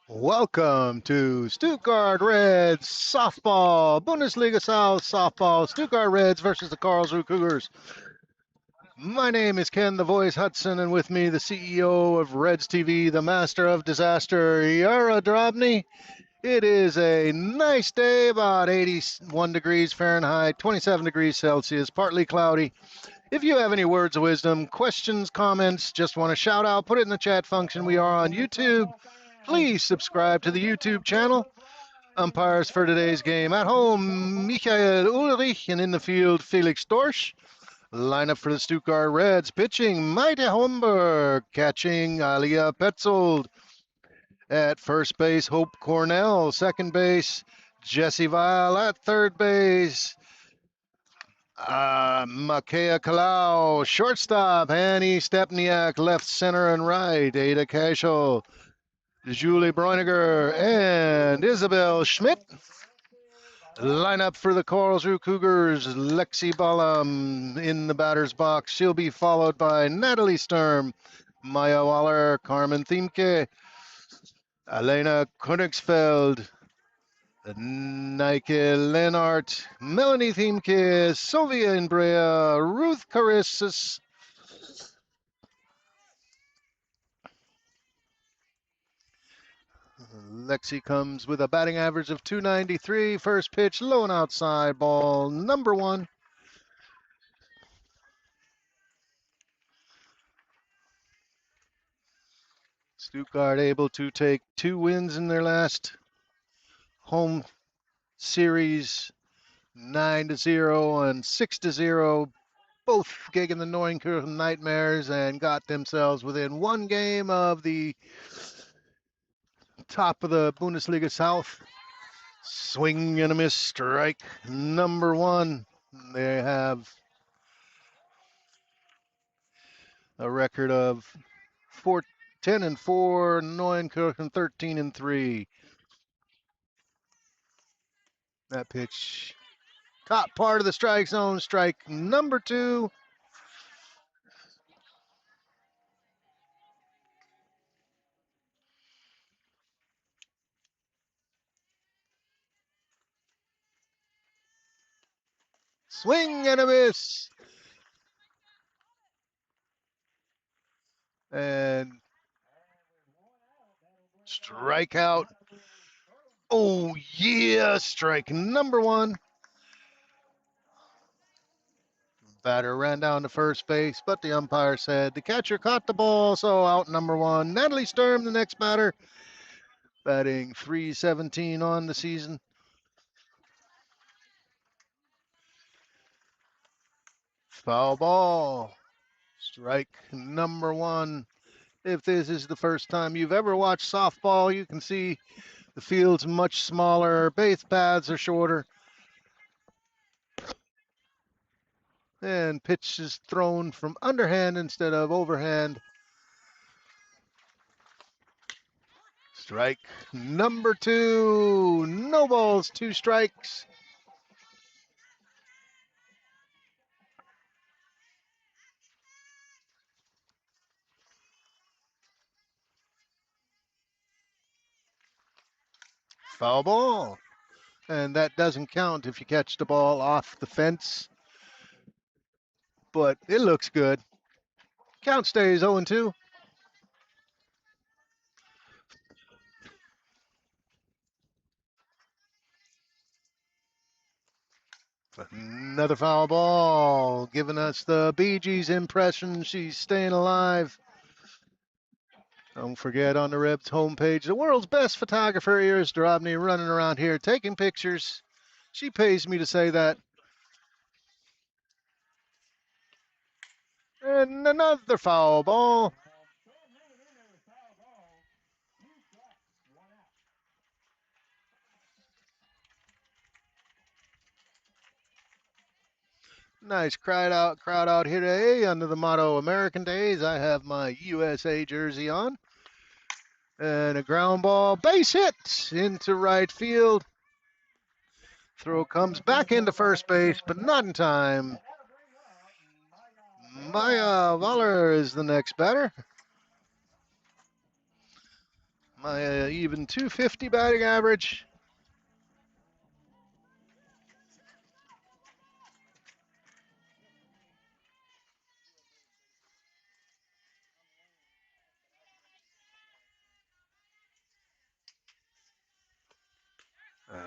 Welcome to Stuttgart Reds softball, Bundesliga South softball, Stuttgart Reds versus the Karlsruhe Cougars. My name is Ken the Voice Hudson, and with me the CEO of Reds TV, the master of disaster, Yara Drobny. It is a nice day, about 81 degrees Fahrenheit, 27 degrees Celsius, partly cloudy. If you have any words of wisdom, questions, comments, just want to shout out, put it in the chat function. We are on YouTube. Please subscribe to the YouTube channel. Umpires for today's game at home, Michael Ulrich, and in the field, Felix Dorsch. Lineup for the Stuttgart Reds, pitching Maite Homburg, catching Alia Petzold. At first base, Hope Cornell. Second base, Jesse Weil. At third base, Makea Kalau. Shortstop, Annie Stepniak. Left, center, and right, Ada Cashel, Julie Breuniger, and Isabel Schmidt. Lineup for the Karlsruhe Cougars, Lexi Balam in the batter's box. She'll be followed by Natalie Sturm, Maya Waller, Carmen Thiemke, Elena Königsfeld, Nike Lenart, Melanie Thiemke, Sylvia Inbrea, Ruth Carissus. Lexi comes with a batting average of 293. First pitch, low and outside, ball number one. Stuttgart able to take 2 wins in their last home series, 9-0 and 6-0. Both gegen the Neunkirchen Nightmares, and got themselves within 1 game of the top of the Bundesliga South. Swing and a miss, strike number one. They have a record of 10-4, Neunkirchen 13-3. That pitch, top part of the strike zone, strike number two. Swing and a miss. And strikeout. Oh, yeah, strike number one. Batter ran down to first base, but the umpire said the catcher caught the ball, so out number one. Natalie Sturm, the next batter, batting .317 on the season. Foul ball. Strike number one. If this is the first time you've ever watched softball, you can see the field's much smaller, base paths are shorter, and pitch is thrown from underhand instead of overhand. Strike number two. No balls, 2 strikes. Foul ball. And that doesn't count if you catch the ball off the fence. But it looks good. Count stays 0-2. Another foul ball, giving us the Bee Gees impression. She's staying alive. Don't forget, on the Rebs homepage, the world's best photographer, Iris Drobny, running around here taking pictures. She pays me to say that. And another foul ball. Nice crowd out here today under the motto American Days. I have my USA jersey on. And a ground ball, base hit into right field. Throw comes back into first base, but not in time. Maya Waller is the next batter. My even 250 batting average.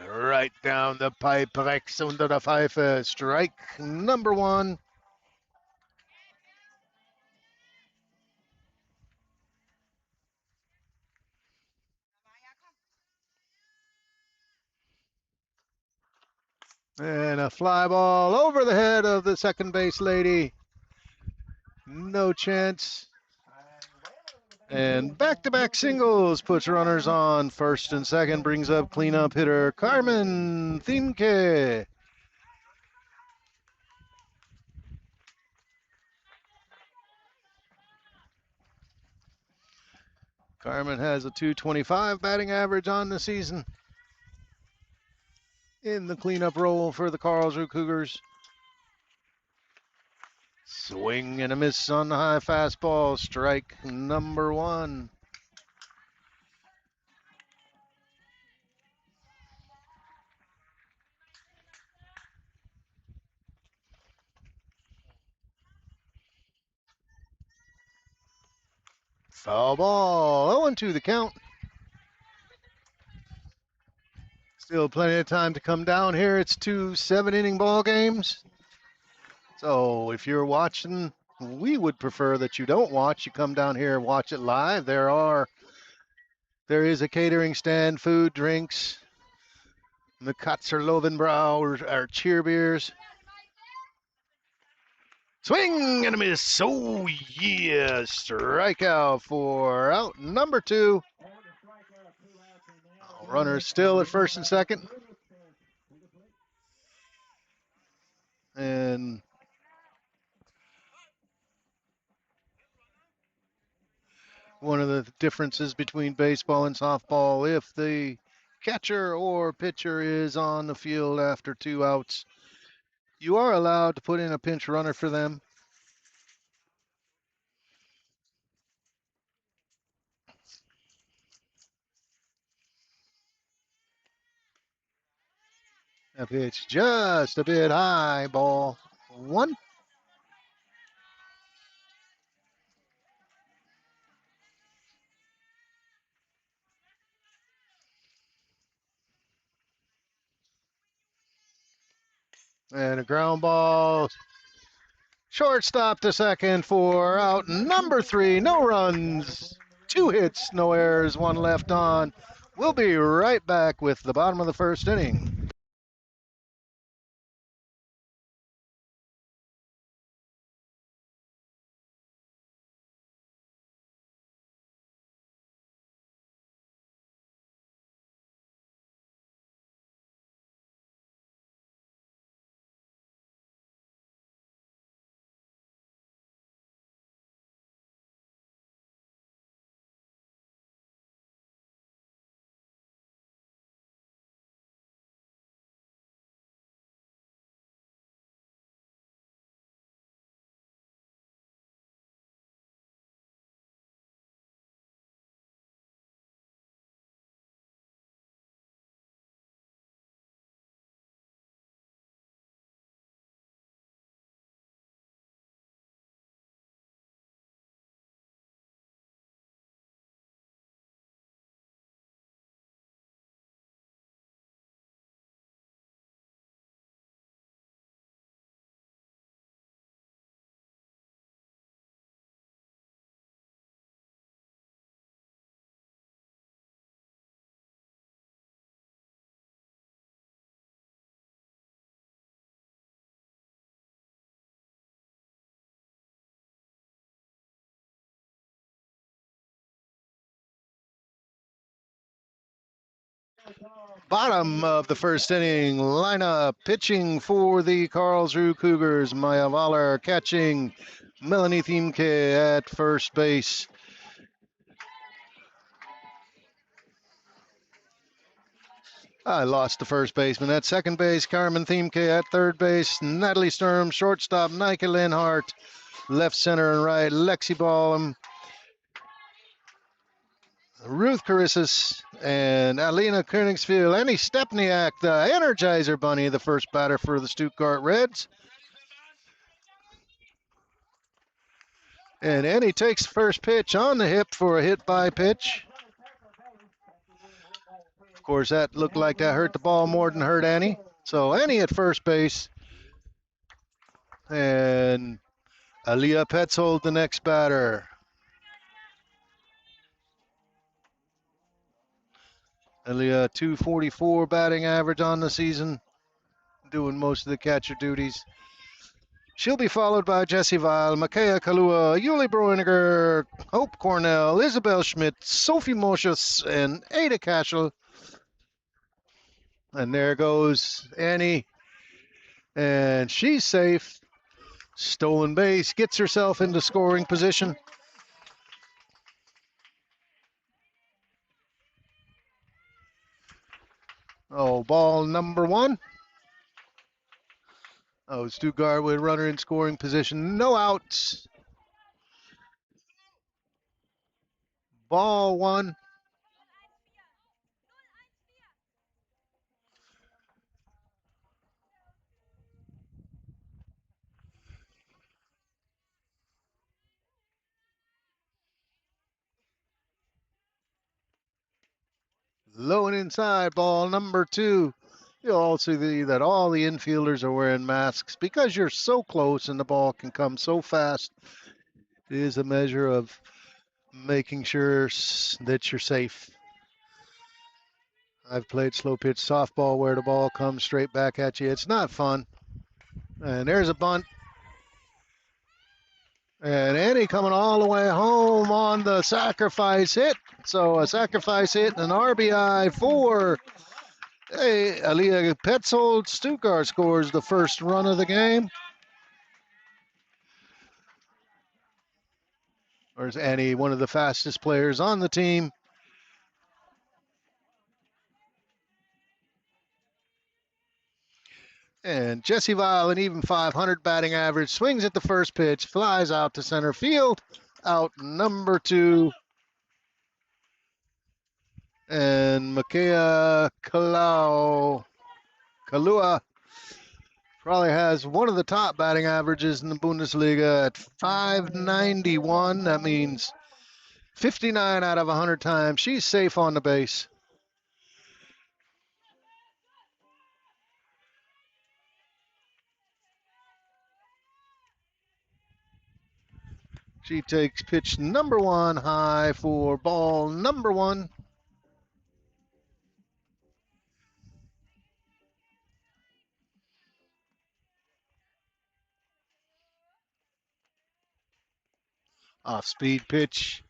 Right down the pipe, Rex under the Pfeife. Strike number 1. And a fly ball over the head of the second base lady. No chance. And back-to-back singles puts runners on first and second, brings up cleanup hitter Carmen Thimke. Carmen has a 225 batting average on the season. In the cleanup role for the Karlsruhe Cougars. Swing and a miss on the high fastball. Strike number 1. Foul ball. 0-2 the count. Still plenty of time to come down here. It's 2 7-inning ball games. So if you're watching, we would prefer that you don't watch. You come down here and watch it live. There is a catering stand, food, drinks. The Katzer Lovenbrau are cheer beers. Swing and a miss. Oh, yeah. Strikeout for out number 2. Runners still at first and second. And one of the differences between baseball and softball, if the catcher or pitcher is on the field after 2 outs, you are allowed to put in a pinch runner for them. That pitch just a bit high, ball 1. And a ground ball. Shortstop to second for out number 3. No runs, 2 hits, no errors, 1 left on. We'll be right back with the bottom of the first inning. Bottom of the first inning lineup, pitching for the Karlsruhe Cougars, Maya Waller catching, Melanie Thimke at first base. I lost the first baseman. At second base, Carmen Thimke. At third base, Natalie Sturm. Shortstop, Nike Linhart. Left, center, and right, Lexi Ballum. Ruth Carissus and Alina Königsfield. Annie Stepniak, the Energizer Bunny, the first batter for the Stuttgart Reds. And Annie takes first pitch on the hip for a hit by pitch. Of course, that looked like that hurt the ball more than hurt Annie. So Annie at first base. And Aliyah Petzold, the next batter. Aliyah, 244 batting average on the season, doing most of the catcher duties. She'll be followed by Jessie Weil, Makaya Kalua, Yuli Broeniger, Hope Cornell, Isabel Schmidt, Sophie Moschus, and Ada Cashel. And there goes Annie. And she's safe. Stolen base, gets herself into scoring position. Oh, ball number 1. Oh, Stuttgart with runner in scoring position. No outs. Ball 1. Low and inside, ball number 2. You'll also see that all the infielders are wearing masks because you're so close and the ball can come so fast. It is a measure of making sure that you're safe. I've played slow pitch softball where the ball comes straight back at you. It's not fun. And there's a bunt. And Annie coming all the way home on the sacrifice hit. So a sacrifice hit and an RBI for Aliyah Petzold. Stuttgart scores the first run of the game. There's Annie, one of the fastest players on the team. And Jessie Weil, an even 500 batting average, swings at the first pitch, flies out to center field. Out number 2. And Makaya Kalua probably has one of the top batting averages in the Bundesliga at 591. That means 59 out of 100 times she's safe on the base. She takes pitch number 1 high for ball number 1. Off-speed pitch.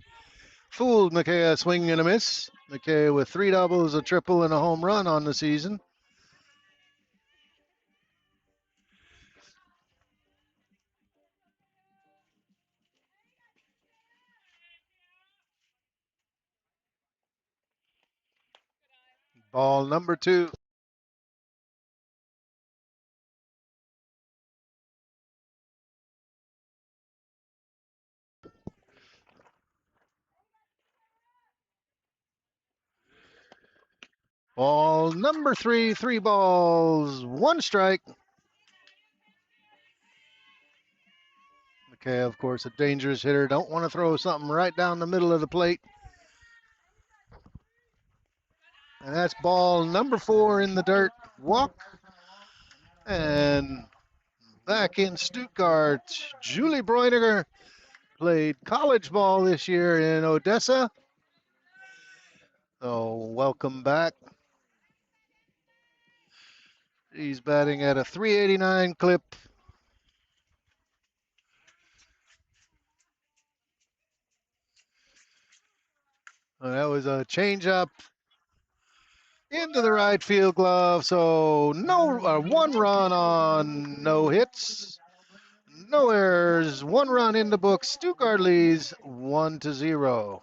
Fooled Makaya, swing and a miss. Makaya with 3 doubles, a triple, and a home run on the season. Ball number 2. Ball number 3, 3 balls, 1 strike. Makaya, of course, a dangerous hitter. Don't want to throw something right down the middle of the plate. And that's ball number 4 in the dirt. Walk. And back in Stuttgart, Julie Broeniger played college ball this year in Odessa. So welcome back. He's batting at a 389 clip. That was a changeup into the right field glove. So no, 1 run on no hits, no errors, 1 run in the books. Stuttgart leads 1-0.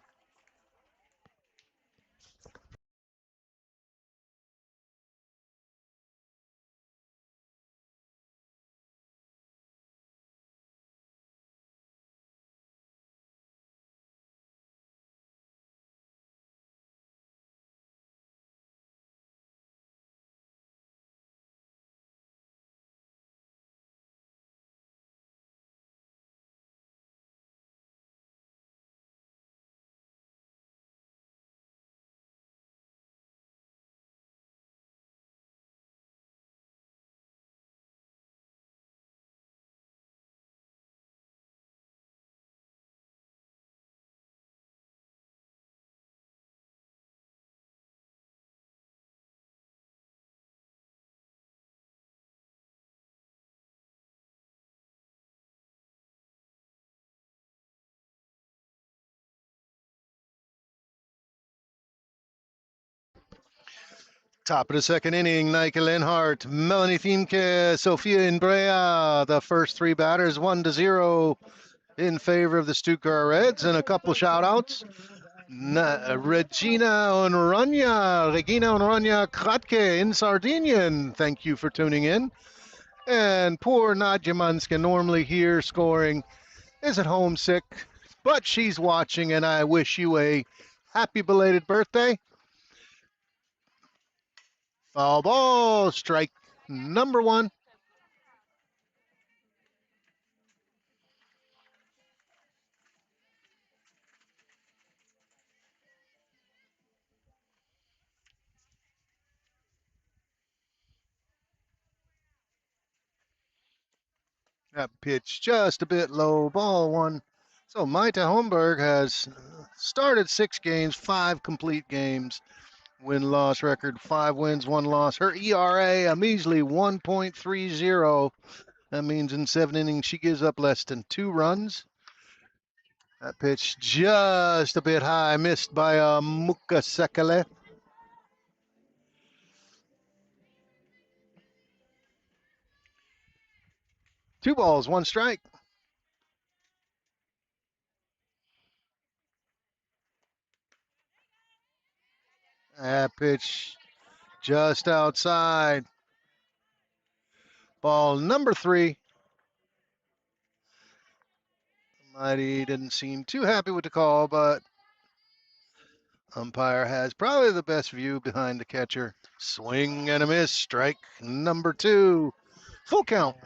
Top of the second inning, Nike Lenhart, Melanie Thiemke, Sophia Inbrea. The first three batters, 1-0 in favor of the Stuttgart Reds, and a couple shout outs. Regina Onrania Kratke in Sardinian. Thank you for tuning in. And poor Nadja Manska, normally here scoring, isn't homesick, but she's watching, and I wish you a happy belated birthday. Foul ball, strike number one. That pitch just a bit low, ball one. So Maite Holmberg has started 6 games, 5 complete games. Win-loss record, 5 wins, 1 loss. Her ERA, a measly 1.30. That means in 7 innings, she gives up less than 2 runs. That pitch just a bit high, missed by Muka Sekele. Two balls, one strike. That pitch just outside. Ball number 3. Mighty didn't seem too happy with the call, but umpire has probably the best view behind the catcher. Swing and a miss. Strike number 2. Full count.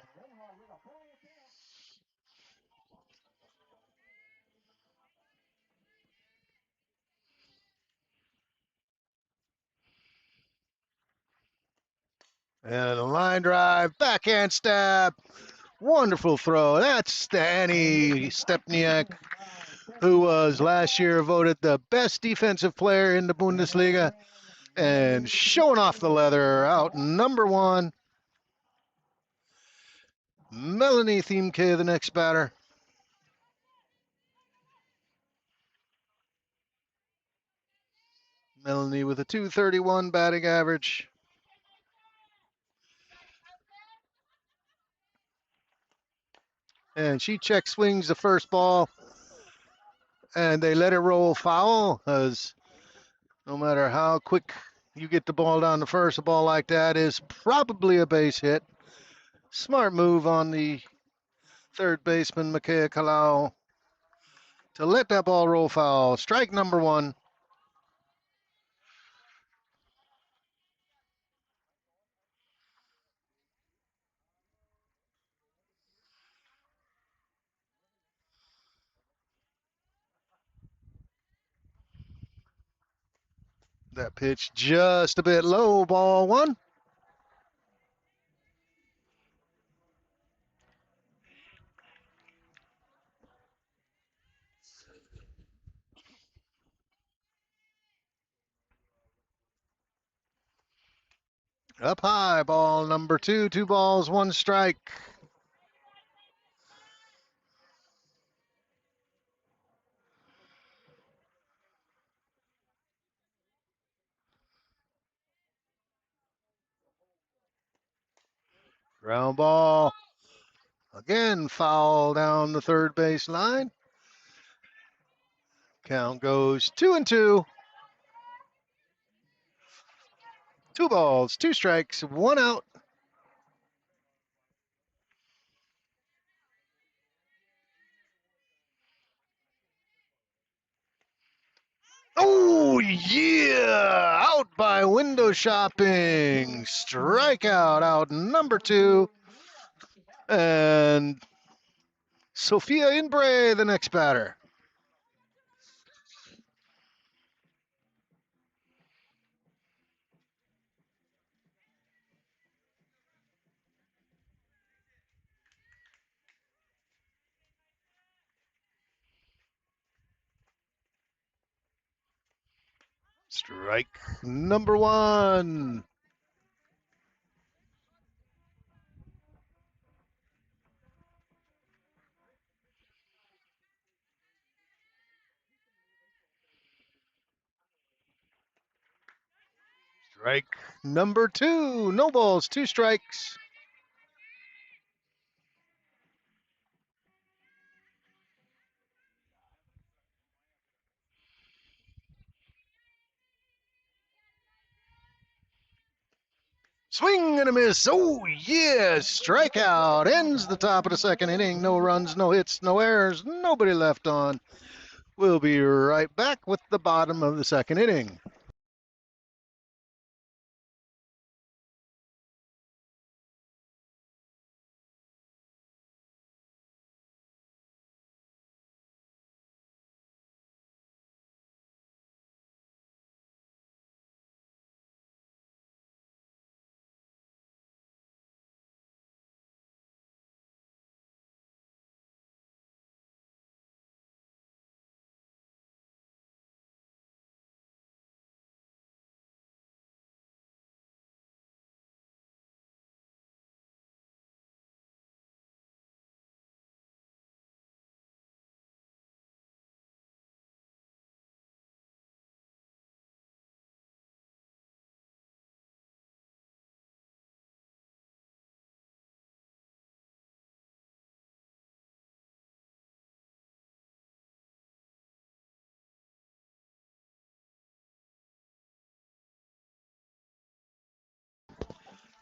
And a line drive, backhand stab. Wonderful throw. That's Annie Stepniak, who was last year voted the best defensive player in the Bundesliga. And showing off the leather, out number 1. Melanie Thiemke, the next batter. Melanie with a .231 batting average. And she check swings the first ball, and they let it roll foul, as no matter how quick you get the ball down the first, a ball like that is probably a base hit. Smart move on the third baseman, Makea Kalau, to let that ball roll foul. Strike number 1. That pitch just a bit low, ball 1. Up high, ball number 2. 2 balls, 1 strike. Ground ball. Again, foul down the third base line. Count goes 2-2. 2 balls, 2 strikes, 1 out. Oh, yeah! Out by window shopping. Strikeout, out number 2. And Sophia Inbray, the next batter. Strike number 1. Strike number 2. No balls, 2 strikes. Swing and a miss. Oh, yeah. Strikeout. Ends the top of the second inning. No runs, no hits, no errors. Nobody left on. We'll be right back with the bottom of the second inning.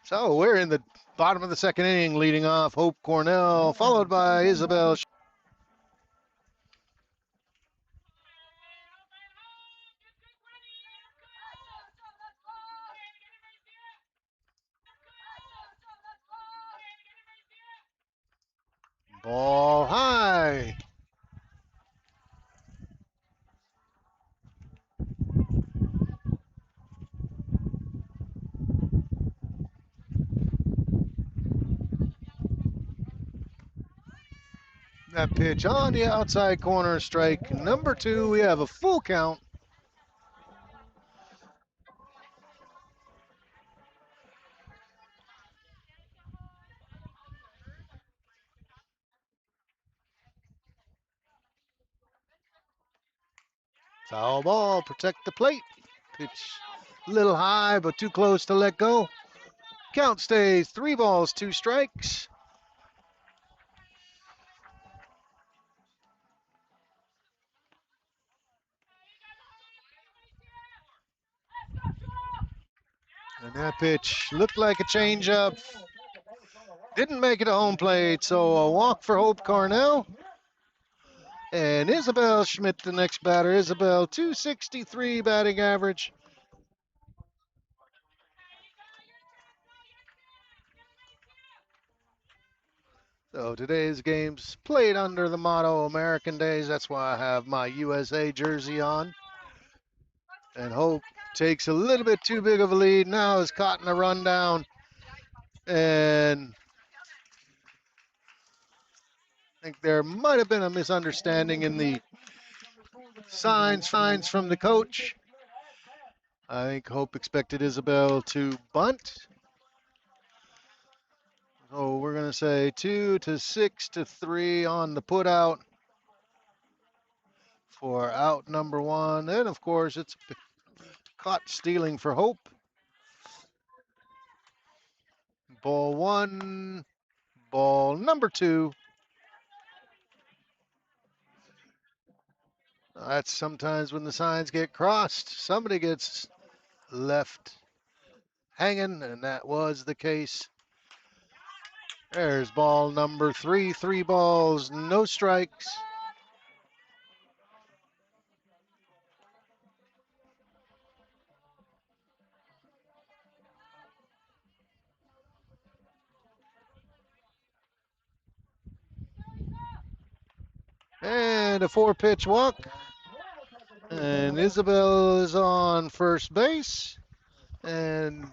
So we're in the bottom of the second inning, leading off Hope Cornell, followed by Isabel. Ball high. That pitch on the outside corner, strike number 2. We have a full count. Foul ball, protect the plate. Pitch a little high, but too close to let go. Count stays 3 balls, 2 strikes. And that pitch looked like a changeup. Didn't make it a home plate, so a walk for Hope Cornell. And Isabel Schmidt, the next batter. Isabel, 263 batting average. So today's game's played under the motto American Days. That's why I have my USA jersey on. And Hope takes a little bit too big of a lead. Now is caught in a rundown. And I think there might have been a misunderstanding in the signs from the coach. I think Hope expected Isabel to bunt. So we're going to say 2-6-3 on the put out for out number 1. And of course, it's caught stealing for Hope. Ball 1, ball number 2. That's sometimes when the signs get crossed, somebody gets left hanging, and that was the case. There's ball number 3, 3 balls, no strikes. And a 4-pitch walk. And Isabel is on first base. And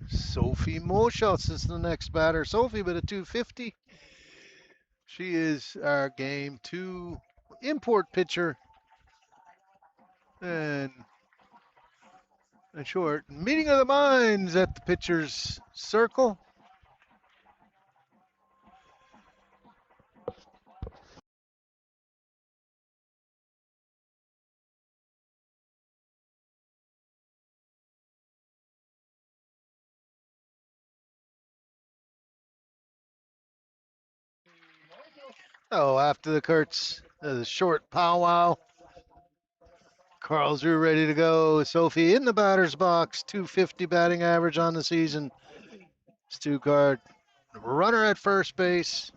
Sophie Moschutz is the next batter. Sophie with a 250. She is our game 2 import pitcher. And in short, meeting of the minds at the pitcher's circle. Oh, after the Kurtz, the short powwow. Karlsruhe ready to go. Sophie in the batter's box. 250 batting average on the season. Stuttgart runner at first base.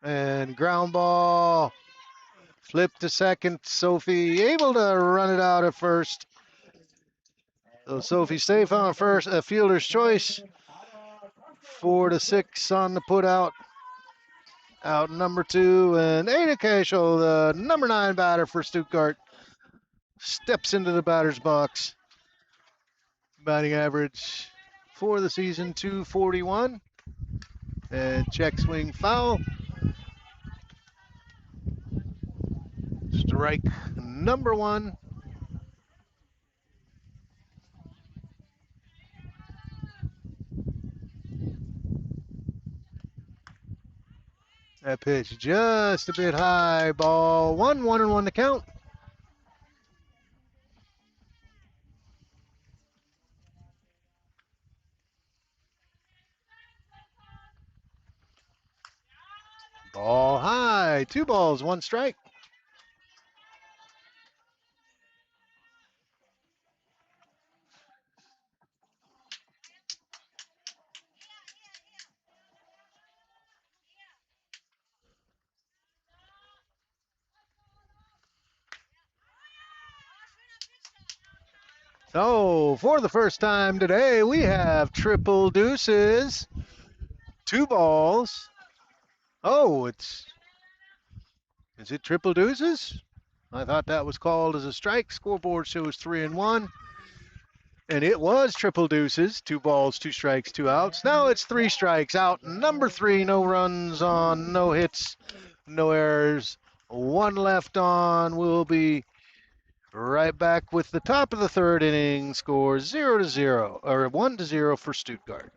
And ground ball. Flip to second. Sophie able to run it out at first. So Sophie safe on first. A fielder's choice. 4-6 on the put out. Out number 2. And Ada Cashel, the number 9 batter for Stuttgart, steps into the batter's box. Batting average for the season 241. And check swing foul. Strike number 1. That pitch just a bit high. Ball 1-1-1 to count. Ball high. 2 balls, 1 strike. So for the first time today, we have triple deuces. 2 balls. Oh, is it triple deuces? I thought that was called as a strike. Scoreboard shows 3-1. And it was triple deuces. 2 balls, 2 strikes, 2 outs. Now it's 3 strikes out. Number 3, no runs on, no hits, no errors. 1 left on. We'll be right back with the top of the 3rd inning. Score 0-0 or 1-0 for Stuttgart.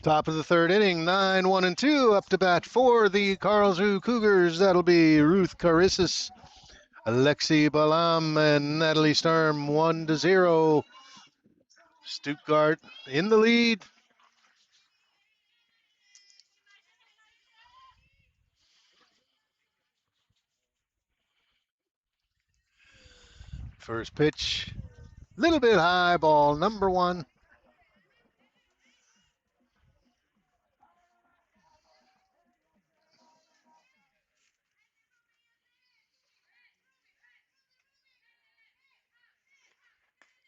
Top of the 3rd inning, 9-1-2 up to bat for the Karlsruhe Cougars. That'll be Ruth Carissus, Alexi Balam, and Natalie Sturm. 1-0. Stuttgart in the lead. First pitch, little bit high, ball number 1.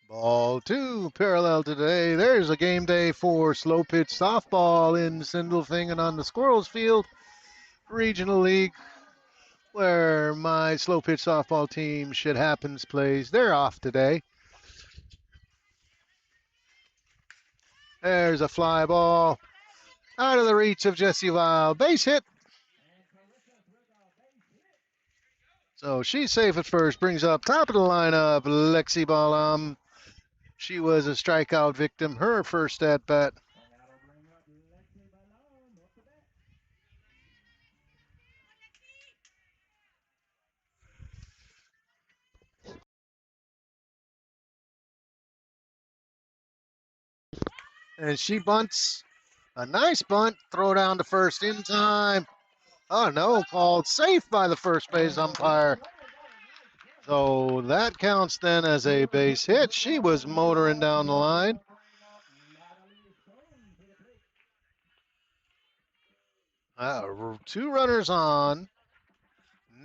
Ball 2, parallel today. There's a game day for slow pitch softball in Sindelfingen on the Squirrels Field Regional League, where my slow pitch softball team, Shit Happens, plays. They're off today. There's a fly ball out of the reach of Jesse Weil. Base hit. So she's safe at first. Brings up top of the lineup, Lexi Balam. She was a strikeout victim, her first at bat. And she bunts. A nice bunt. Throw down to first in time. Oh no, called safe by the first base umpire. So that counts then as a base hit. She was motoring down the line. Two runners on,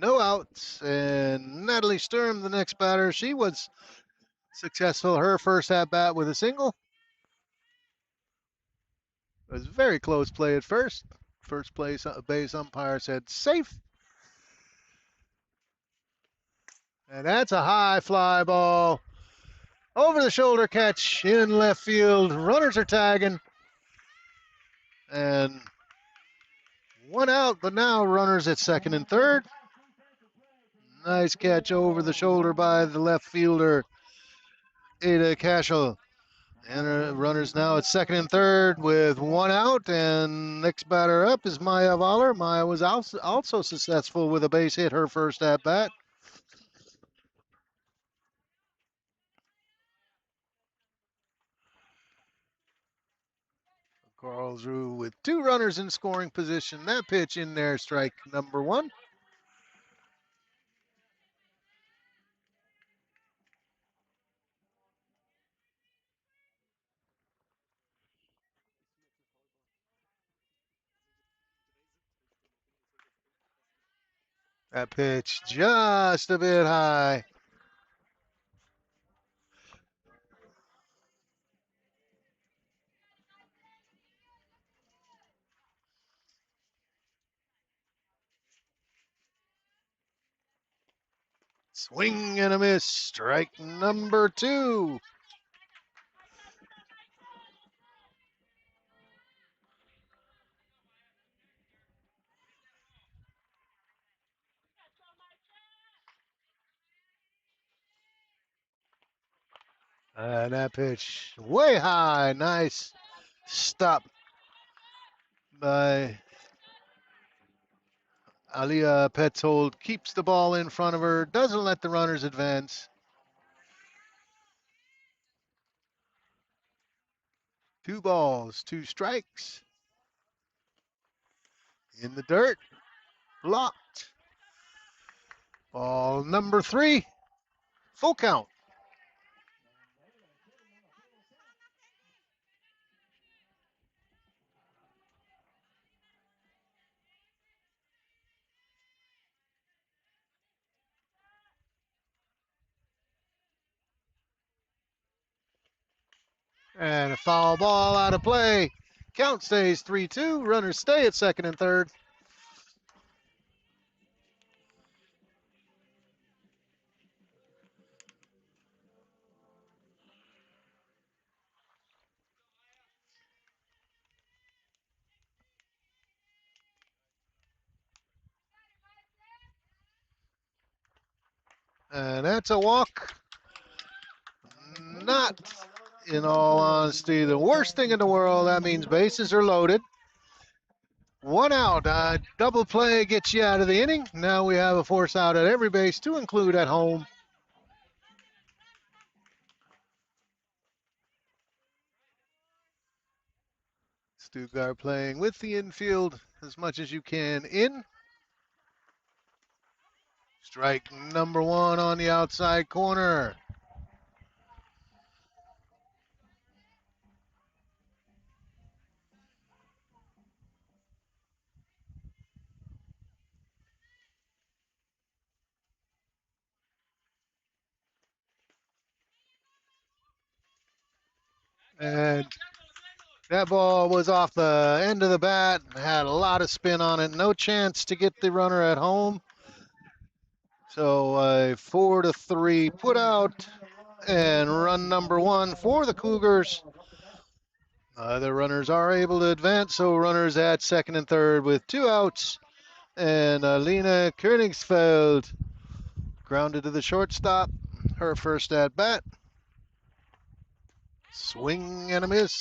no outs, and Natalie Sturm, the next batter, she was successful. Her first at bat with a single. It was very close play at first. First place base umpire said safe. And that's a high fly ball. Over the shoulder catch in left field. Runners are tagging. And one out, but now runners at second and third. Nice catch over the shoulder by the left fielder, Ada Cashel. And runners now at second and third with one out. And next batter up is Maya Voller. Maya was also successful with a base hit her first at bat. Karlsruhe with two runners in scoring position. That pitch in there, strike number one. That pitch just a bit high. Swing and a miss. Strike number two. And that pitch way high. Nice stop by Alia Petzold. Keeps the ball in front of her. Doesn't let the runners advance. Two balls, two strikes. In the dirt. Blocked. Ball number three. Full count. And a foul ball out of play. Count stays 3-2. Runners stay at second and third. And that's a walk. Not, in all honesty, the worst thing in the world. That means bases are loaded. One out. Double play gets you out of the inning. Now we have a force out at every base to include at home. Stuttgart playing with the infield as much as you can in. Strike number one on the outside corner. And that ball was off the end of the bat, had a lot of spin on it, no chance to get the runner at home. So a 4-3 put out and run number one for the Cougars. The runners are able to advance, so runners at second and third with two outs. And Lena Königsfeld grounded to the shortstop, her first at bat. Swing and a miss.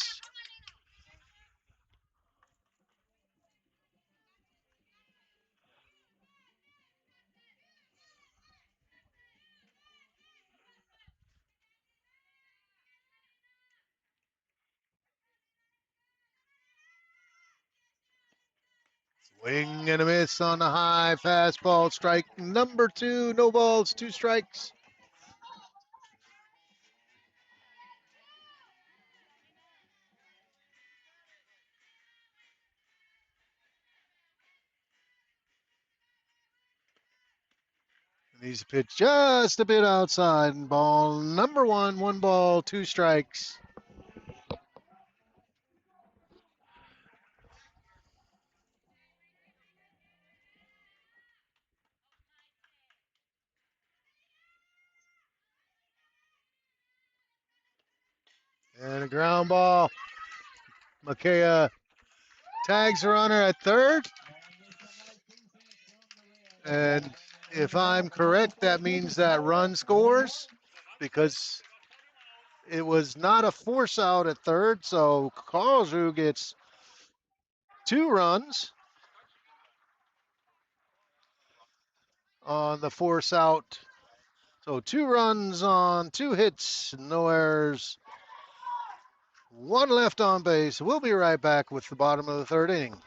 Swing and a miss on the high fastball. Strike number 2. No balls, 2 strikes. He's pitched just a bit outside. Ball number 1. 1 ball, 2 strikes. And a ground ball. Makea tags the runner at third. And if I'm correct, that means that run scores because it was not a force out at third. So Karlsruhe gets 2 runs on the force out. So 2 runs on 2 hits, no errors, 1 left on base. We'll be right back with the bottom of the 3rd inning.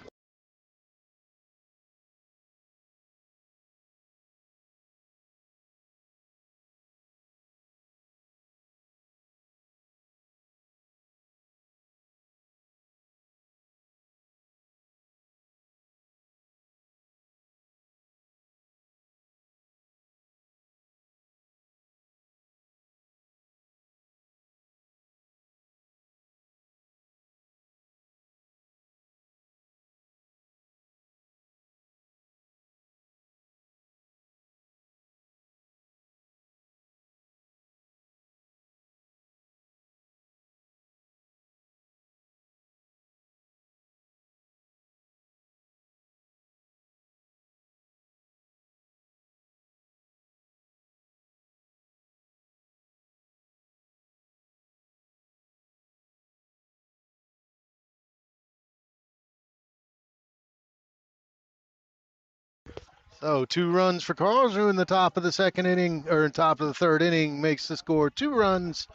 So 2 runs for Karlsruhe in the top of the 2nd inning, or top of the 3rd inning, makes the score 2 runs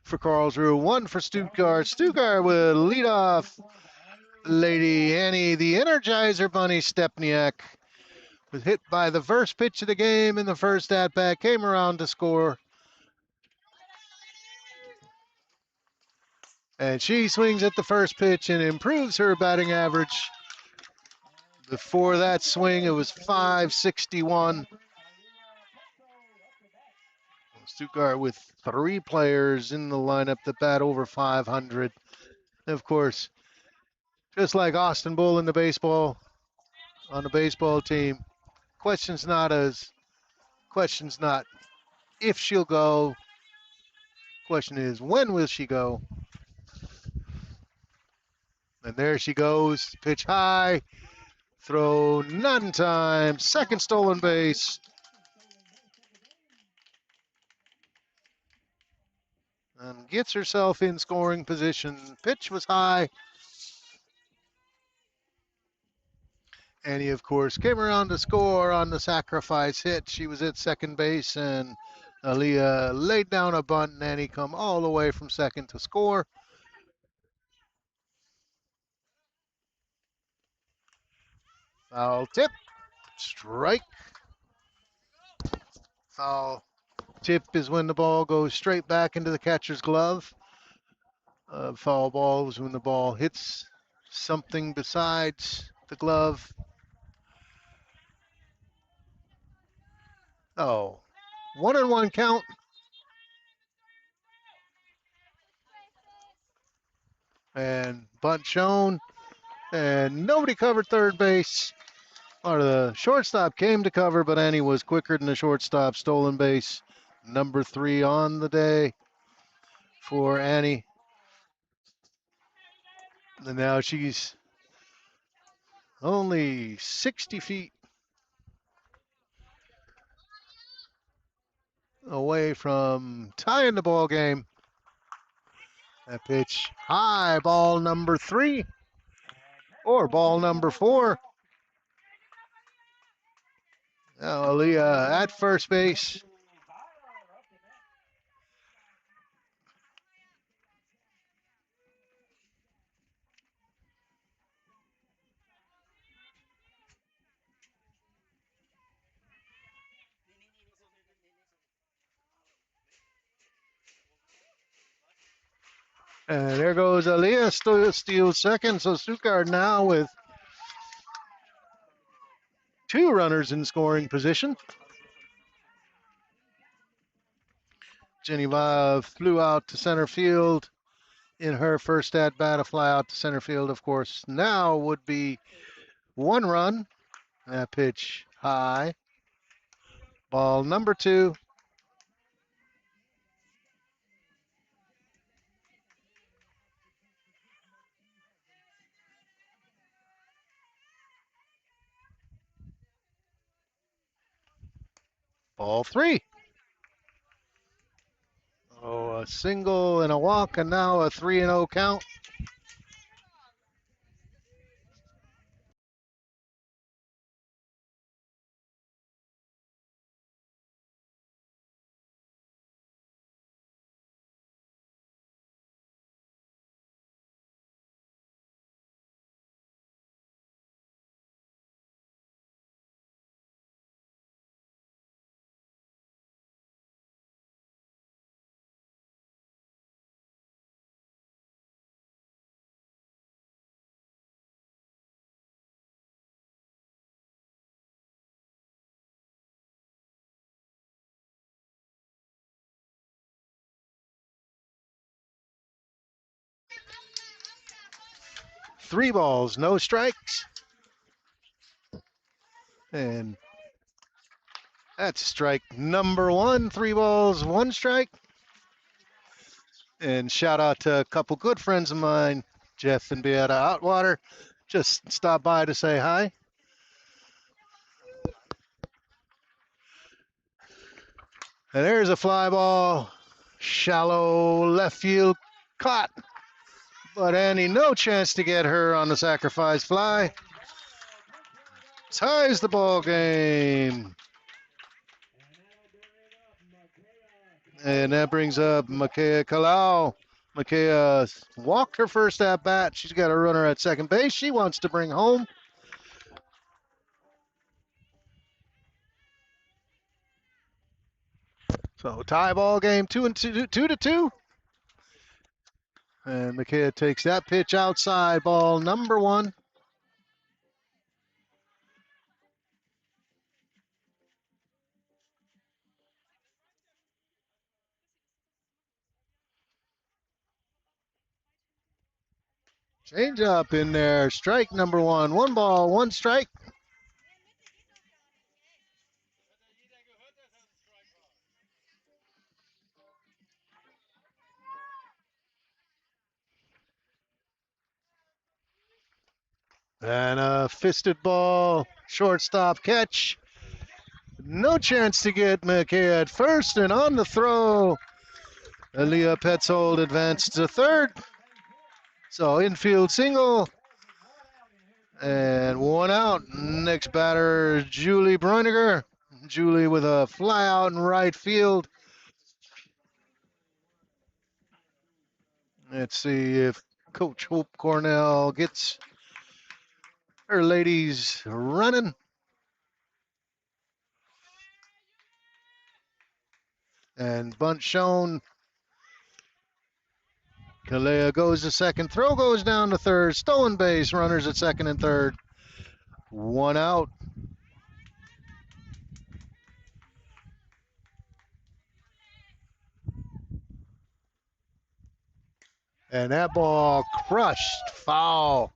for Karlsruhe, 1 for Stuttgart. Stuttgart will lead off Lady Annie, the Energizer Bunny Stepniak, was hit by the first pitch of the game in the first at-bat, came around to score. And she swings at the first pitch and improves her batting average. Before that swing, it was .561. Stuttgart with 3 players in the lineup that bat over .500. And of course, just like Austin Bull in the baseball, on the baseball team, question's not if she'll go. Question is, when will she go? And there she goes, pitch high, throw not in time, 2nd stolen base. And gets herself in scoring position. Pitch was high. Annie, of course, came around to score on the sacrifice hit. She was at 2nd base, and Aaliyah laid down a bunt, and Annie come all the way from 2nd to score. Foul tip, strike. Foul tip is when the ball goes straight back into the catcher's glove. Foul ball is when the ball hits something besides the glove. Oh, 1-1 count. And bunt shown. And nobody covered 3rd base. Or the shortstop came to cover, but Annie was quicker than the shortstop. Stolen base, number 3 on the day for Annie. And now she's only 60 feet away from tying the ball game. That pitch high, ball number 3 or ball number 4. Now Aaliyah at first base. And there goes Aliyah steals second. So Stuttgart now with 2 runners in scoring position. Geneva flew out to center field in her first at bat. A fly out to center field, of course. Now would be 1 run. That pitch high. Ball number 2. Ball 3. Oh, a single and a walk, and now a 3-0 count. Three balls, no strikes. And that's strike number 1. 3 balls, 1 strike. And shout out to a couple good friends of mine, Jeff and Beata Outwater. Just stopped by to say hi. And there's a fly ball, shallow left field, caught. But Annie, no chance to get her on the sacrifice fly. Ties the ball game. And that brings up Makaya Kalau. Makaya walked her first at bat. She's got a runner at second base. She wants to bring home. So tie ball game, 2-2. And Makaya takes that pitch outside, ball number 1. Change up in there, strike number 1. 1 ball, 1 strike. And a fisted ball, shortstop catch. No chance to get Makaya at first, and on the throw, Aaliyah Petzold advanced to third. So infield single, and 1 out. Next batter, Julie Breuniger. Julie with a fly out in right field. Let's see if Coach Hope Cornell gets her ladies running. And bunt shown. Kalea goes to second. Throw goes down to third. Stolen base. Runners at second and third. 1 out. And that ball crushed. Foul.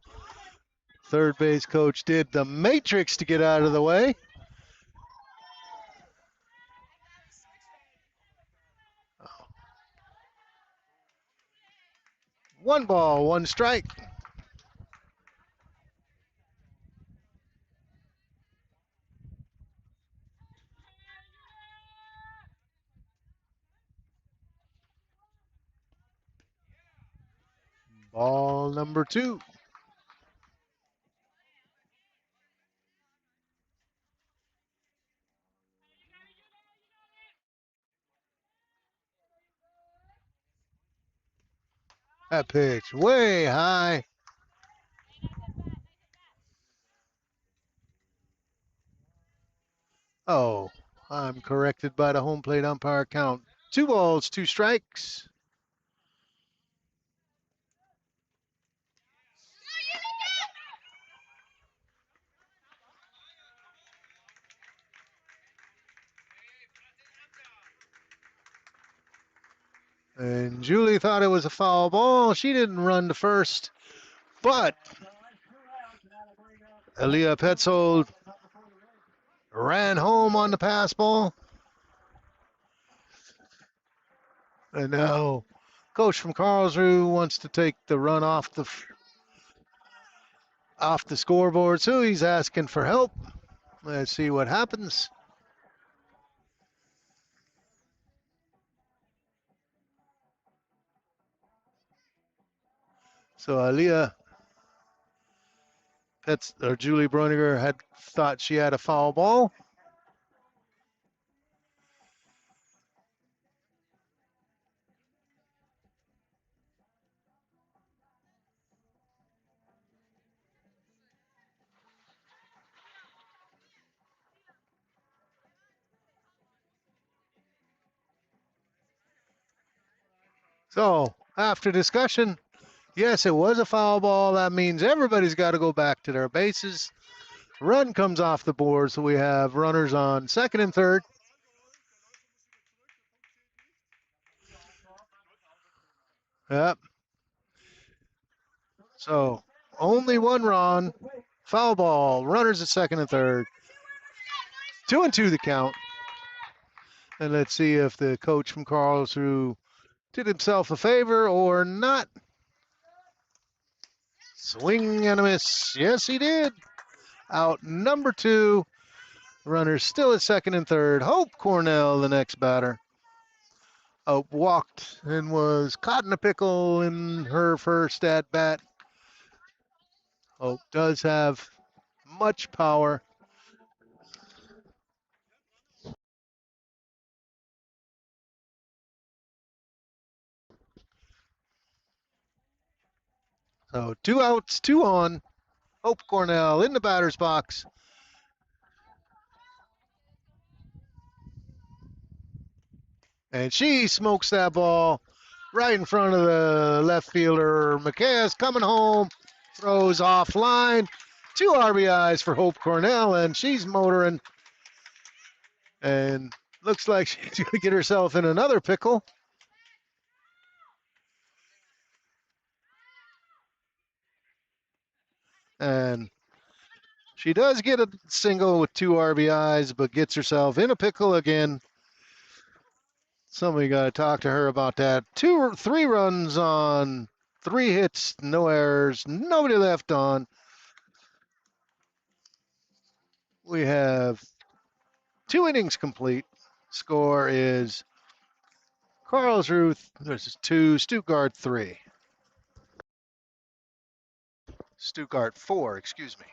Third base coach did the matrix to get out of the way. One ball, 1 strike. Ball number 2. That pitch way high. Oh, I'm corrected by the home plate umpire count. 2 balls, 2 strikes. And Julie thought it was a foul ball. She didn't run to first, but Aaliyah Petzold ran home on the pass ball. And now coach from Karlsruhe wants to take the run off the scoreboard, so he's asking for help. Let's see what happens. So Aaliyah Julie Bruniger had thought she had a foul ball. So after discussion, yes, it was a foul ball. That means everybody's got to go back to their bases. Run comes off the board, so we have runners on second and third. Yep. So only one run, foul ball, runners at second and third. 2-2 the count. And let's see if the coach from Karlsruhe did himself a favor or not. Swing and a miss. Yes, he did. Out number 2. Runners still at second and third. Hope Cornell, the next batter. Hope walked and was caught in a pickle in her first at bat. Hope does have much power. So 2 outs, 2 on. Hope Cornell in the batter's box. And she smokes that ball right in front of the left fielder. McKay's coming home, throws offline. 2 RBIs for Hope Cornell, and she's motoring. And looks like she's going to get herself in another pickle. And she does get a single with 2 RBIs, but gets herself in a pickle again. Somebody got to talk to her about that. 3 runs on 3 hits, no errors, nobody left on. We have 2 innings complete. Score is Karlsruhe 2, Stuttgart 3. Stuttgart 4, excuse me.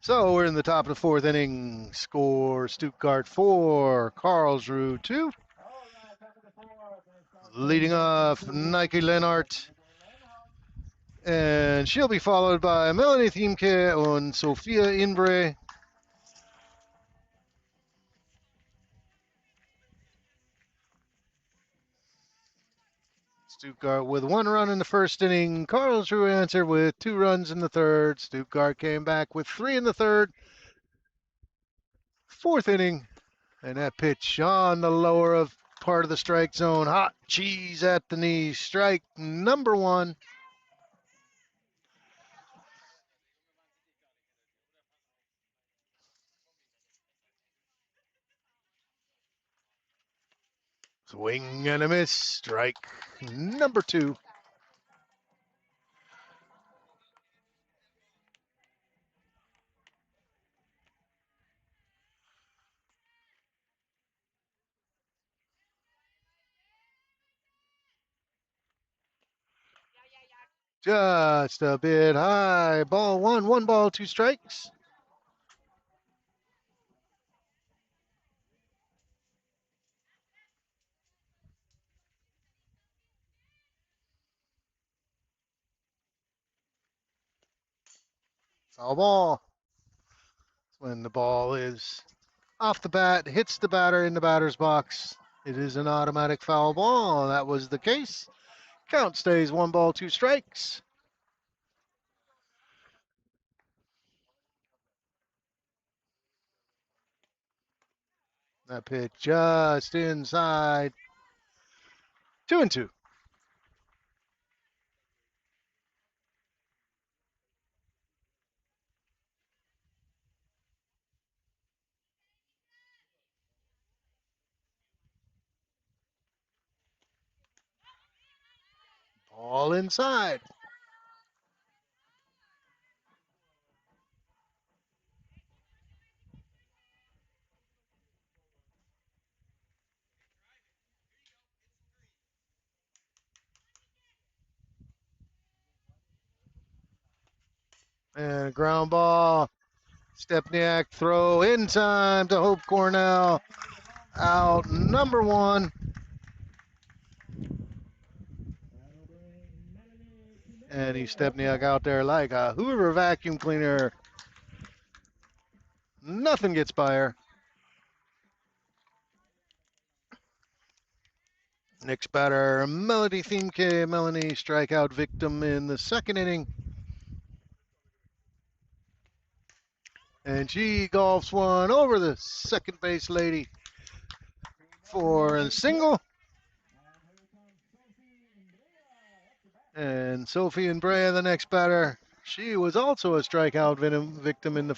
So we're in the top of the 4th inning. Score Stuttgart 4, Karlsruhe 2. Leading off, Nike Lennart. And she'll be followed by Melanie Thiemke and Sophia Inbre. Stuttgart with 1 run in the first inning. Karlsruhe answered with 2 runs in the third. Stuttgart came back with 3 in the third. 4th inning, and that pitch on the lower of part of the strike zone. Hot cheese at the knee. Strike number 1. Swing and a miss. Strike number 2. just a bit high. Ball one ball, 2 strikes. Foul ball. When the ball is off the bat, hits the batter in the batter's box, it is an automatic foul ball. That was the case. Count stays 1 ball, 2 strikes. That pitch just inside. 2-2. Ball inside. And a ground ball. Stepniak throw in time to Hope Cornell. Out number 1. And he Stepniak out there like a Hoover vacuum cleaner. Nothing gets by her. Next batter, Melody Themke. Melanie, strikeout victim in the 2nd inning. And she golfs one over the second base lady for a single. And Sophie and Brea, the next batter, she was also a strikeout victim in her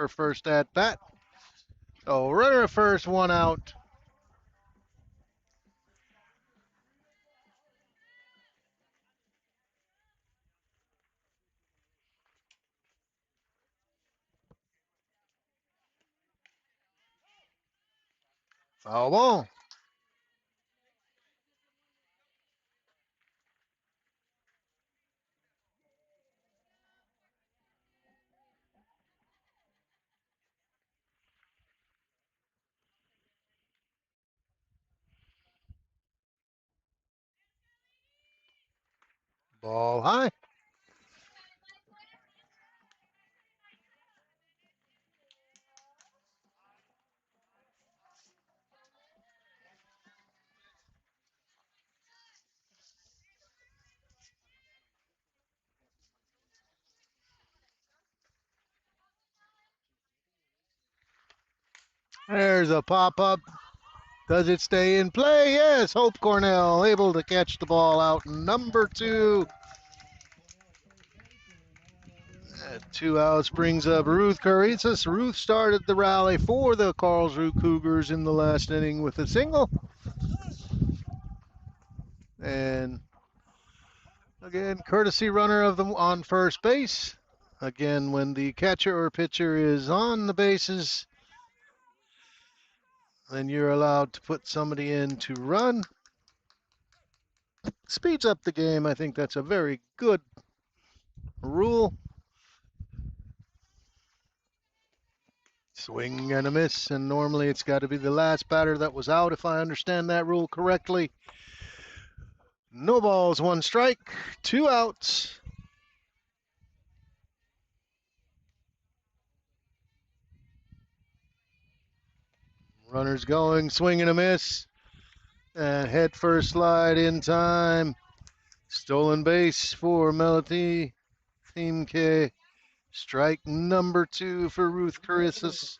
first at bat. So runner at first, 1 out. Foul ball. Ball high. There's a pop-up. Does it stay in play? Yes, Hope Cornell able to catch the ball out number 2. 2 outs brings up Ruth Carritzas. Ruth started the rally for the Karlsruhe Cougars in the last inning with a single. And again, courtesy runner of them on first base. Again, when the catcher or pitcher is on the bases, then you're allowed to put somebody in to run. Speeds up the game. I think that's a very good rule. Swing and a miss, and normally it's got to be the last batter that was out, if I understand that rule correctly. No balls, 1 strike, 2 outs. Runners going, swing and a miss. And head first slide in time. Stolen base for Melody Themke. Strike number 2 for Ruth Carissas.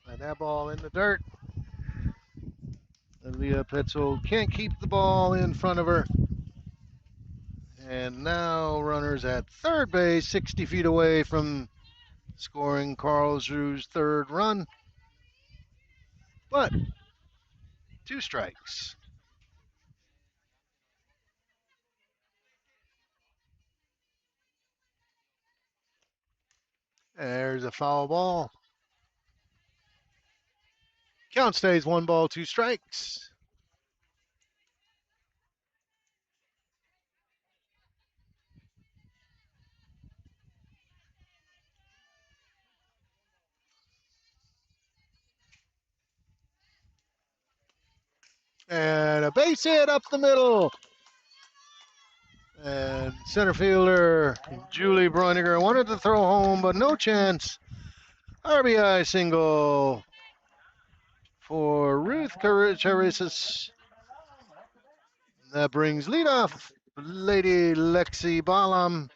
And that ball in the dirt. And Leah Petzold can't keep the ball in front of her. And now runners at third base, 60 feet away from scoring Karlsruhe's 3rd run. But 2 strikes. There's a foul ball. Count stays 1 ball, 2 strikes. And a base hit up the middle. And center fielder Julie Bräuniger wanted to throw home, but no chance. RBI single for Ruth Charisis. That brings leadoff Lady Lexi Balam.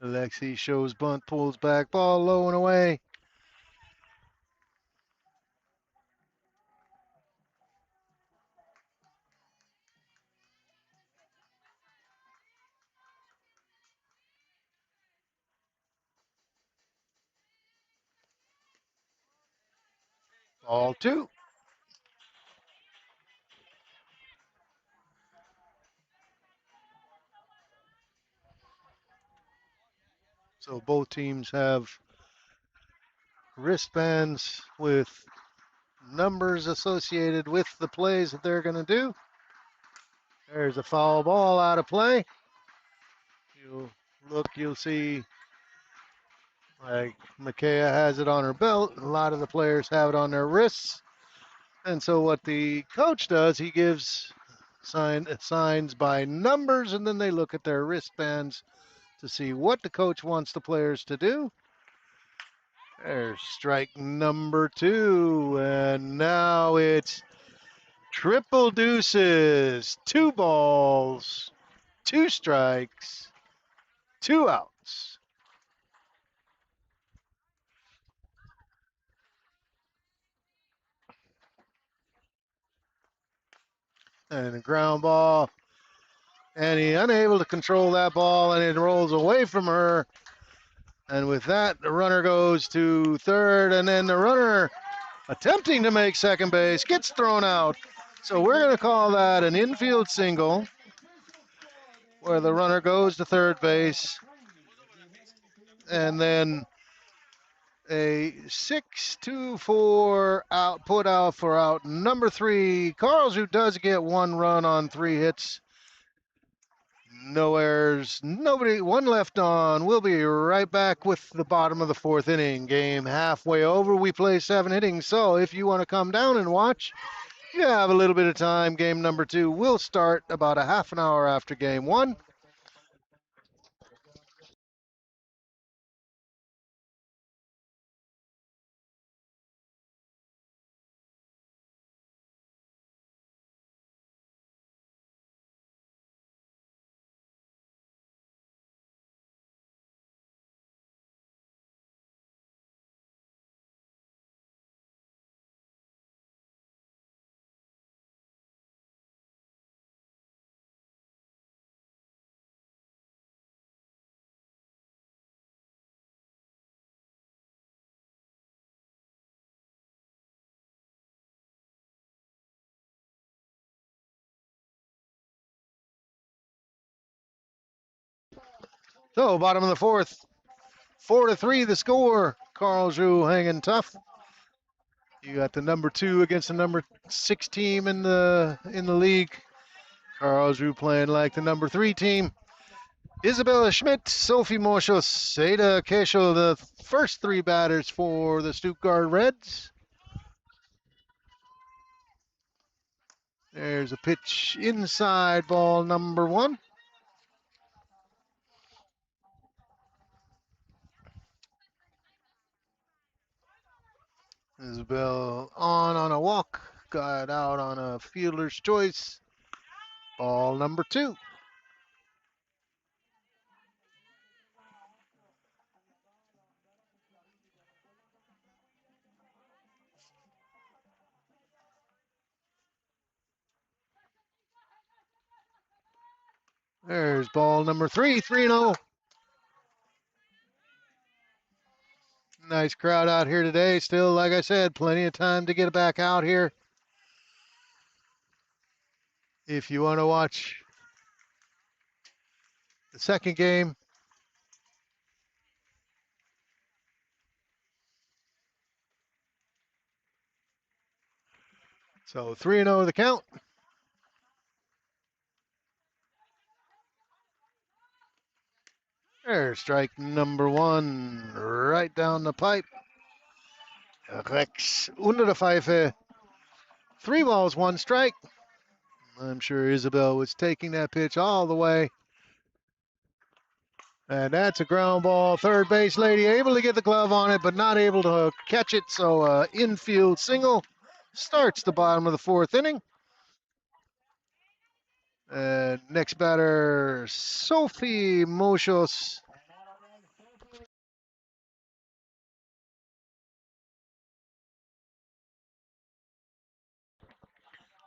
Lexi shows bunt, pulls back, ball low and away. Ball 2. So both teams have wristbands with numbers associated with the plays that they're going to do. There's a foul ball out of play. You look, you'll see like Makaya has it on her belt. A lot of the players have it on their wrists. And so what the coach does, he gives signs by numbers, and then they look at their wristbands to see what the coach wants the players to do. There's strike number 2, and now it's triple deuces. 2 balls, 2 strikes, 2 outs. And a ground ball. And he unable to control that ball, and it rolls away from her. And with that, the runner goes to third, and then the runner attempting to make second base gets thrown out. So we're going to call that an infield single, where the runner goes to third base, and then a 6-2-4 out, put out for out number 3. Karlsruhe does get 1 run on 3 hits. No errors, nobody, 1 left on. We'll be right back with the bottom of the 4th inning. Game halfway over. We play 7 innings. So if you want to come down and watch, you have a little bit of time. Game number 2 will start about a half an hour after game 1. So bottom of the 4th, 4-3 the score. Karlsruhe hanging tough. You got the number 2 against the number 6 team in the league. Karlsruhe playing like the number 3 team. Isabella Schmidt, Sophie Moschus, Ada Keschel, the first 3 batters for the Stuttgart Reds. There's a pitch inside, ball number 1. Isabel on a walk, got out on a fielder's choice. Ball number 2. There's ball number 3, 3-0. Nice crowd out here today. Still, like I said, plenty of time to get back out here. If you want to watch the second game, so 3-0 the count. There's strike number 1, right down the pipe. Rex under the Pfeife. 3 balls, 1 strike. I'm sure Isabel was taking that pitch all the way. And that's a ground ball. Third base lady able to get the glove on it, but not able to catch it. So infield single starts the bottom of the 4th inning. And next batter, Sophie Moshos.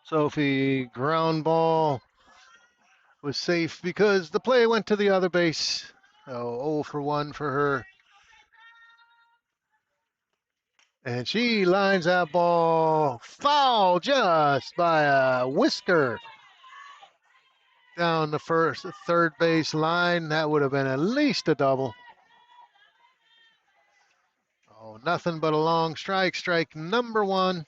Sophie ground ball was safe because the play went to the other base. So 0 for 1 for her. And she lines that ball foul just by a whisker down the third base line. That would have been at least a double. Oh, nothing but a long strike. Strike number 1.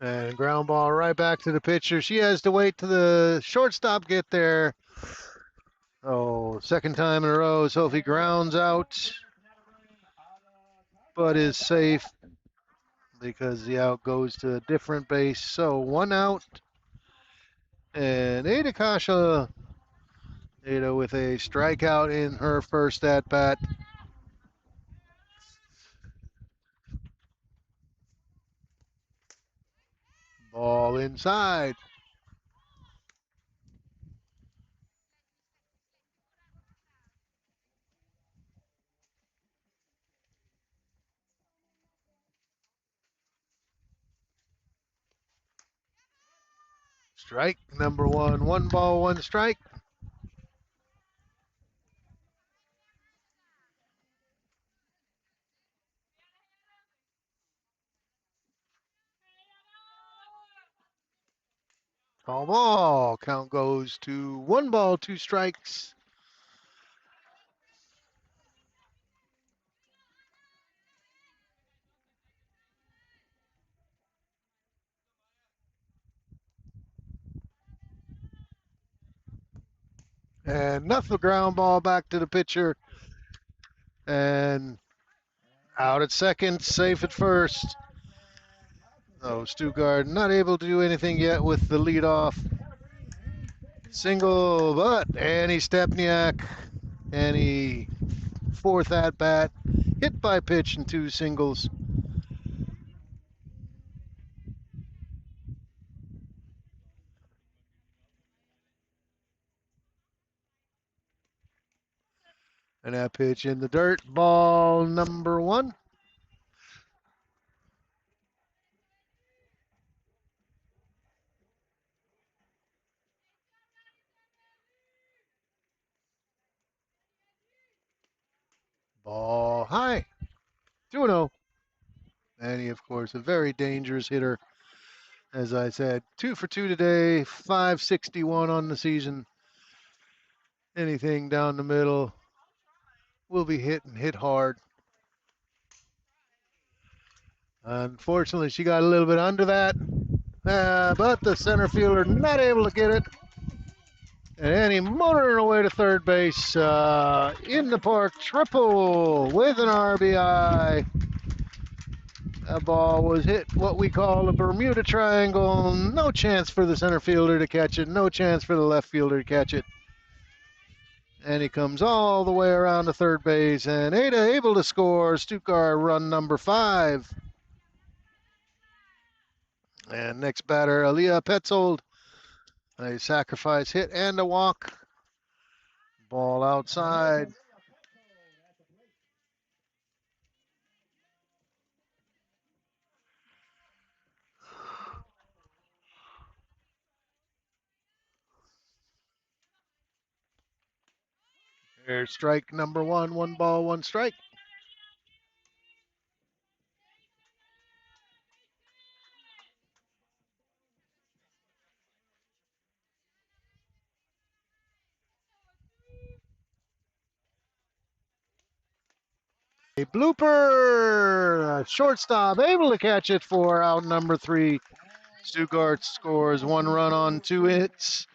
And ground ball right back to the pitcher. She has to wait till the shortstop get there. Oh, second time in a row, Sophie grounds out, but is safe because the out goes to a different base. So 1 out. And Ada Kasha, Ada with a strikeout in her first at bat. Ball inside. Strike number 1. 1 ball, 1 strike. Call ball. Count goes to 1 ball, 2 strikes. And nothing, ground ball back to the pitcher. And out at second, safe at first. Oh, Stuttgart not able to do anything yet with the leadoff. Single, but Annie Stepniak, Annie 4th at bat, hit by pitch and 2 singles. And that pitch in the dirt, ball number 1. Ball high, 2-0. Annie, of course, a very dangerous hitter. As I said, 2 for 2 today, 561 on the season. Anything down the middle will be hit and hit hard. Unfortunately, she got a little bit under that, but the center fielder not able to get it. And Annie motoring away to third base in the park, triple with an RBI. That ball was hit what we call a Bermuda Triangle. No chance for the center fielder to catch it. No chance for the left fielder to catch it. And he comes all the way around to third base. And Ada able to score. Stuttgart run number 5. And next batter, Aliyah Petzold. A sacrifice hit and a walk. Ball outside. There's strike number one. 1 ball, 1 strike. A blooper. Shortstop able to catch it for out number 3. Stuttgart scores 1 run on 2 hits.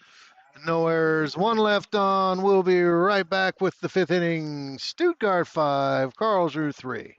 No errors, 1 left on. We'll be right back with the 5th inning. Stuttgart 5, Karlsruhe 3.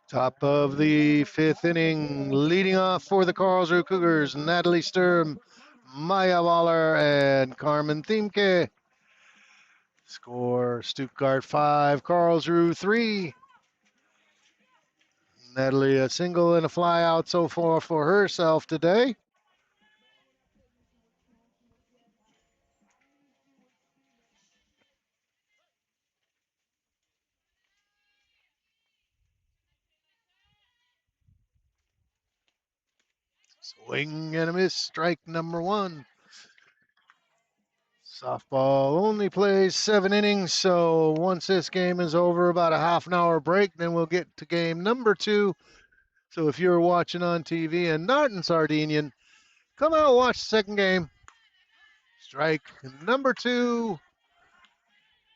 Top of the 5th inning, leading off for the Karlsruhe Cougars, Natalie Sturm, Maya Waller, and Carmen Thiemke. Score Stuttgart 5, Karlsruhe 3. Natalie a single and a fly out so far for herself today. Swing and a miss, strike number 1. Softball only plays 7 innings, so once this game is over, about a half an hour break, then we'll get to game number 2. So if you're watching on TV and not in Sardinian, come out and watch the second game. Strike number 2.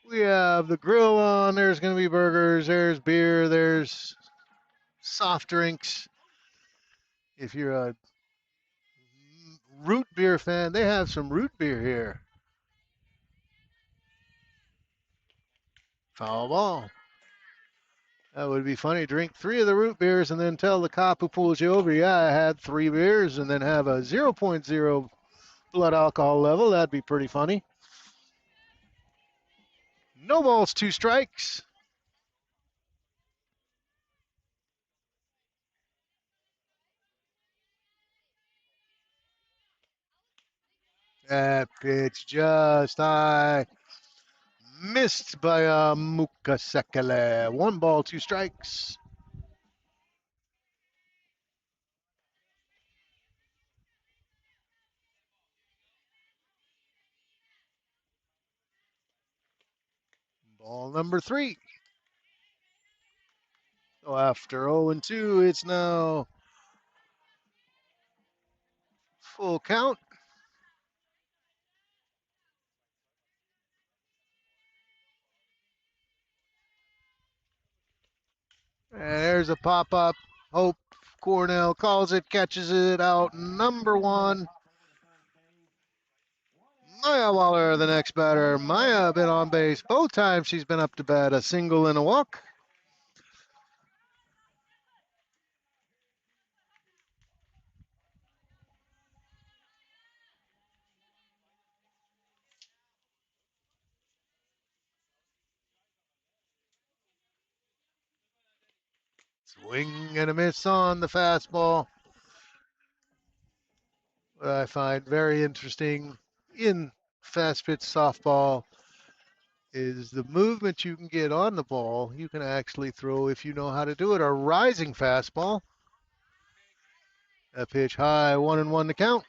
We have the grill on. There's going to be burgers. There's beer. There's soft drinks. If you're a root beer fan, they have some root beer here. Foul ball. That would be funny. Drink 3 of the root beers and then tell the cop who pulls you over, yeah, I had 3 beers, and then have a 0.0 blood alcohol level. That'd be pretty funny. No balls, 2 strikes. That pitch just high. Missed by Mukasekele. 1 ball, 2 strikes. Ball number 3. So after 0-2, it's now full count. And there's a pop-up. Hope Cornell calls it, catches it out. Number 1. Maya Waller, the next batter. Maya been on base both times she's been up to bat, a single and a walk. Swing and a miss on the fastball. What I find very interesting in fast pitch softball is the movement you can get on the ball. You can actually throw, if you know how to do it, a rising fastball. A pitch high, 1-1 to count.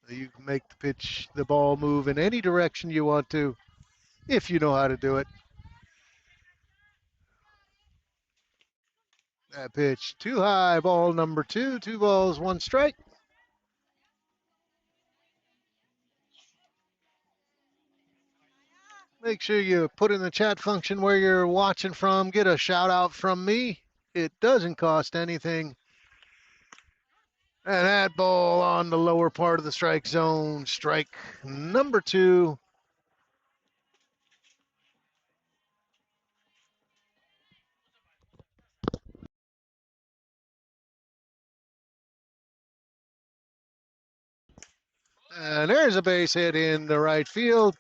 You can make the pitch, the ball move in any direction you want to, if you know how to do it. That pitch too high, ball number 2, 2 balls, 1 strike. Make sure you put in the chat function where you're watching from. Get a shout out from me. It doesn't cost anything. And that ball on the lower part of the strike zone. Strike number 2. And there's a base hit in the right field.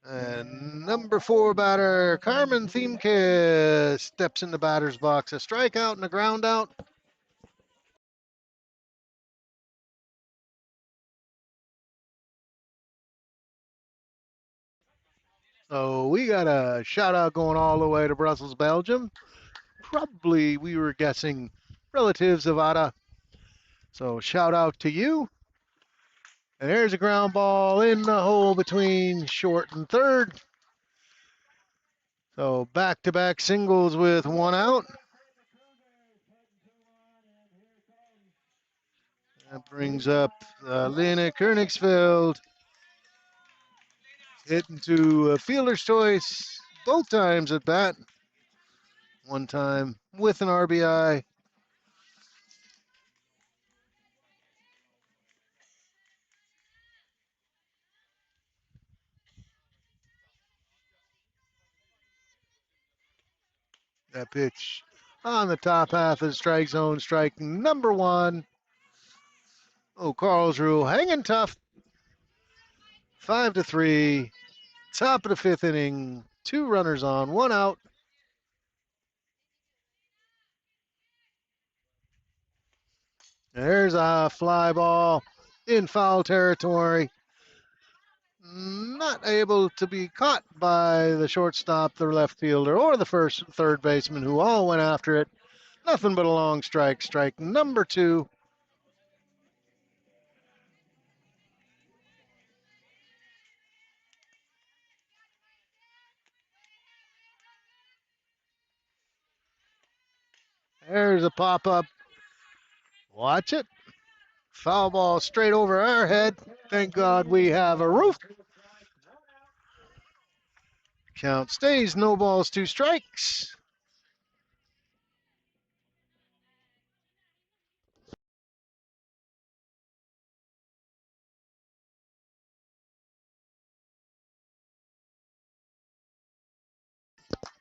And number 4 batter, Carmen Thiemke, steps in the batter's box. A strikeout and a ground out. So we got a shout out going all the way to Brussels, Belgium. Probably we were guessing relatives of Ada. So shout out to you. And there's a ground ball in the hole between short and third. So back-to-back singles with 1 out. That brings up Lena Koenigsfeld. Hitting to a fielder's choice both times at bat. One time with an RBI. That pitch on the top half of the strike zone, strike number 1. Oh, Karlsruhe hanging tough. 5-3. Top of the 5th inning. 2 runners on, 1 out. There's a fly ball in foul territory. Not able to be caught by the shortstop, the left fielder, or the first and third baseman who all went after it. Nothing but a long strike. Strike number 2. There's a pop-up. Watch it. Foul ball straight over our head. Thank God we have a roof. Count stays, no balls, 2 strikes.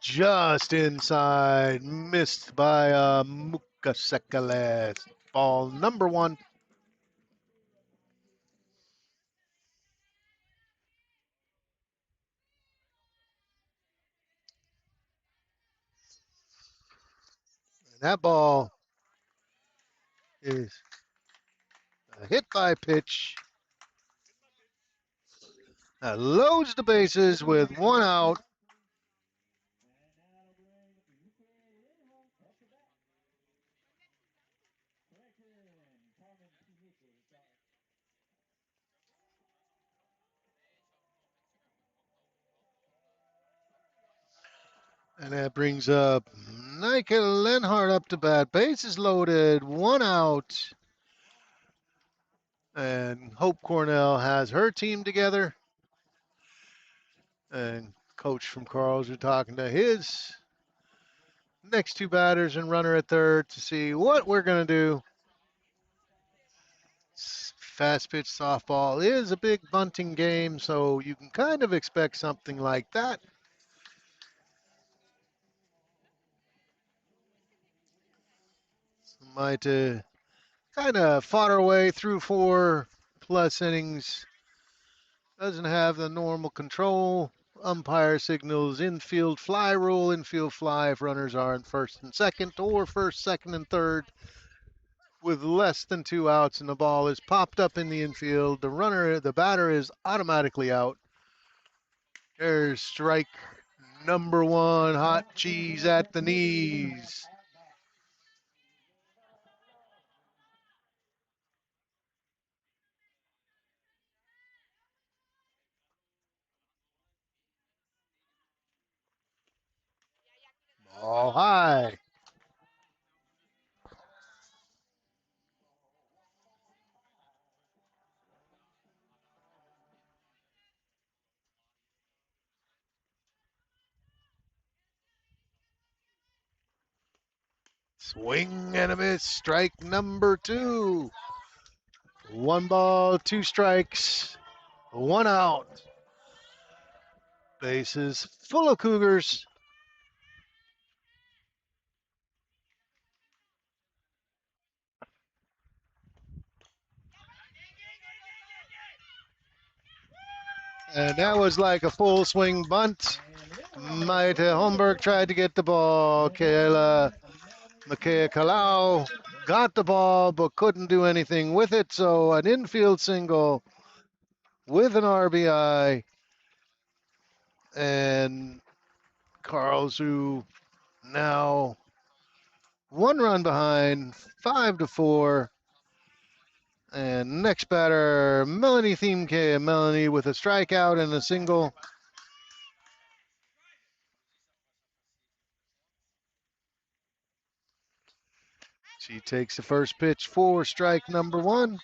Just inside, missed by Mukasekales. Ball number 1. And that ball is a hit by pitch. That loads the bases with 1 out. And that brings up Nike Lenhart up to bat. Bases loaded, 1 out. And Hope Cornell has her team together. And coach from Karlsruhe talking to his next 2 batters and runner at third to see what we're going to do. Fast pitch softball is a big bunting game, so you can kind of expect something like that. Might kind of fought our way through 4+ innings. Doesn't have the normal control. Umpire signals infield fly rule, infield fly if runners are in first and second, or first, second, and third with less than 2 outs, and the ball is popped up in the infield. The batter is automatically out. There's strike number 1, hot cheese at the knees. Ball high. Swing and a miss. Strike number 2. 1 ball, 2 strikes, 1 out. Bases full of Cougars. And that was like a full swing bunt. Maite Holmberg tried to get the ball. Makea Kalau got the ball but couldn't do anything with it. So an infield single with an RBI. And Karlsruhe now 1 run behind, 5-4. And next batter, Melanie Thiemke. Melanie with a strikeout and a single. She takes the first pitch for strike number 1.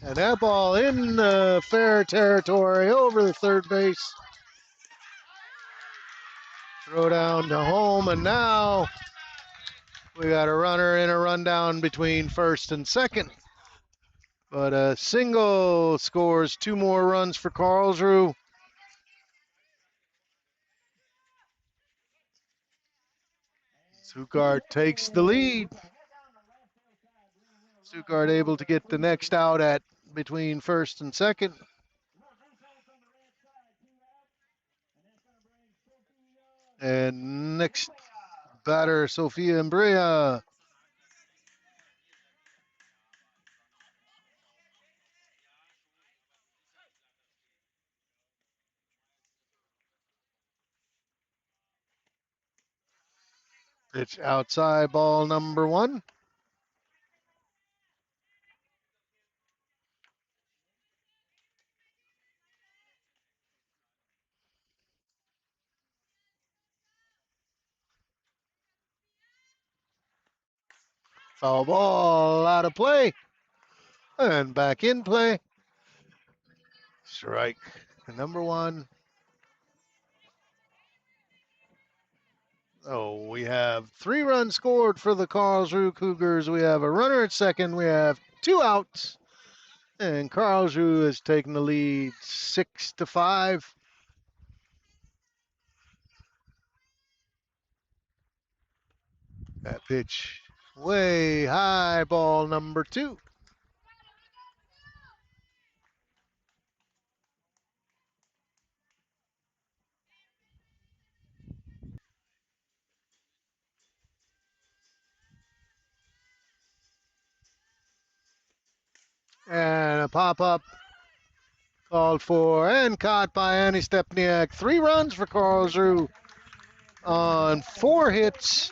And that ball in fair territory over the third base. Throw down to home, and now we got a runner in a rundown between first and second. But a single scores 2 more runs for Karlsruhe. Stuttgart takes the lead. Stuttgart able to get the next out at between first and second. And next batter, Sofia Embrea. Pitch outside, ball number 1. Foul ball out of play. And back in play. Strike number 1. Oh, we have 3 runs scored for the Karlsruhe Cougars. We have a runner at second. We have 2 outs. And Karlsruhe has taken the lead 6-5. That pitch way high, ball number 2. And a pop-up called for and caught by Annie Stepniak. 3 runs for Karlsruhe on 4 hits.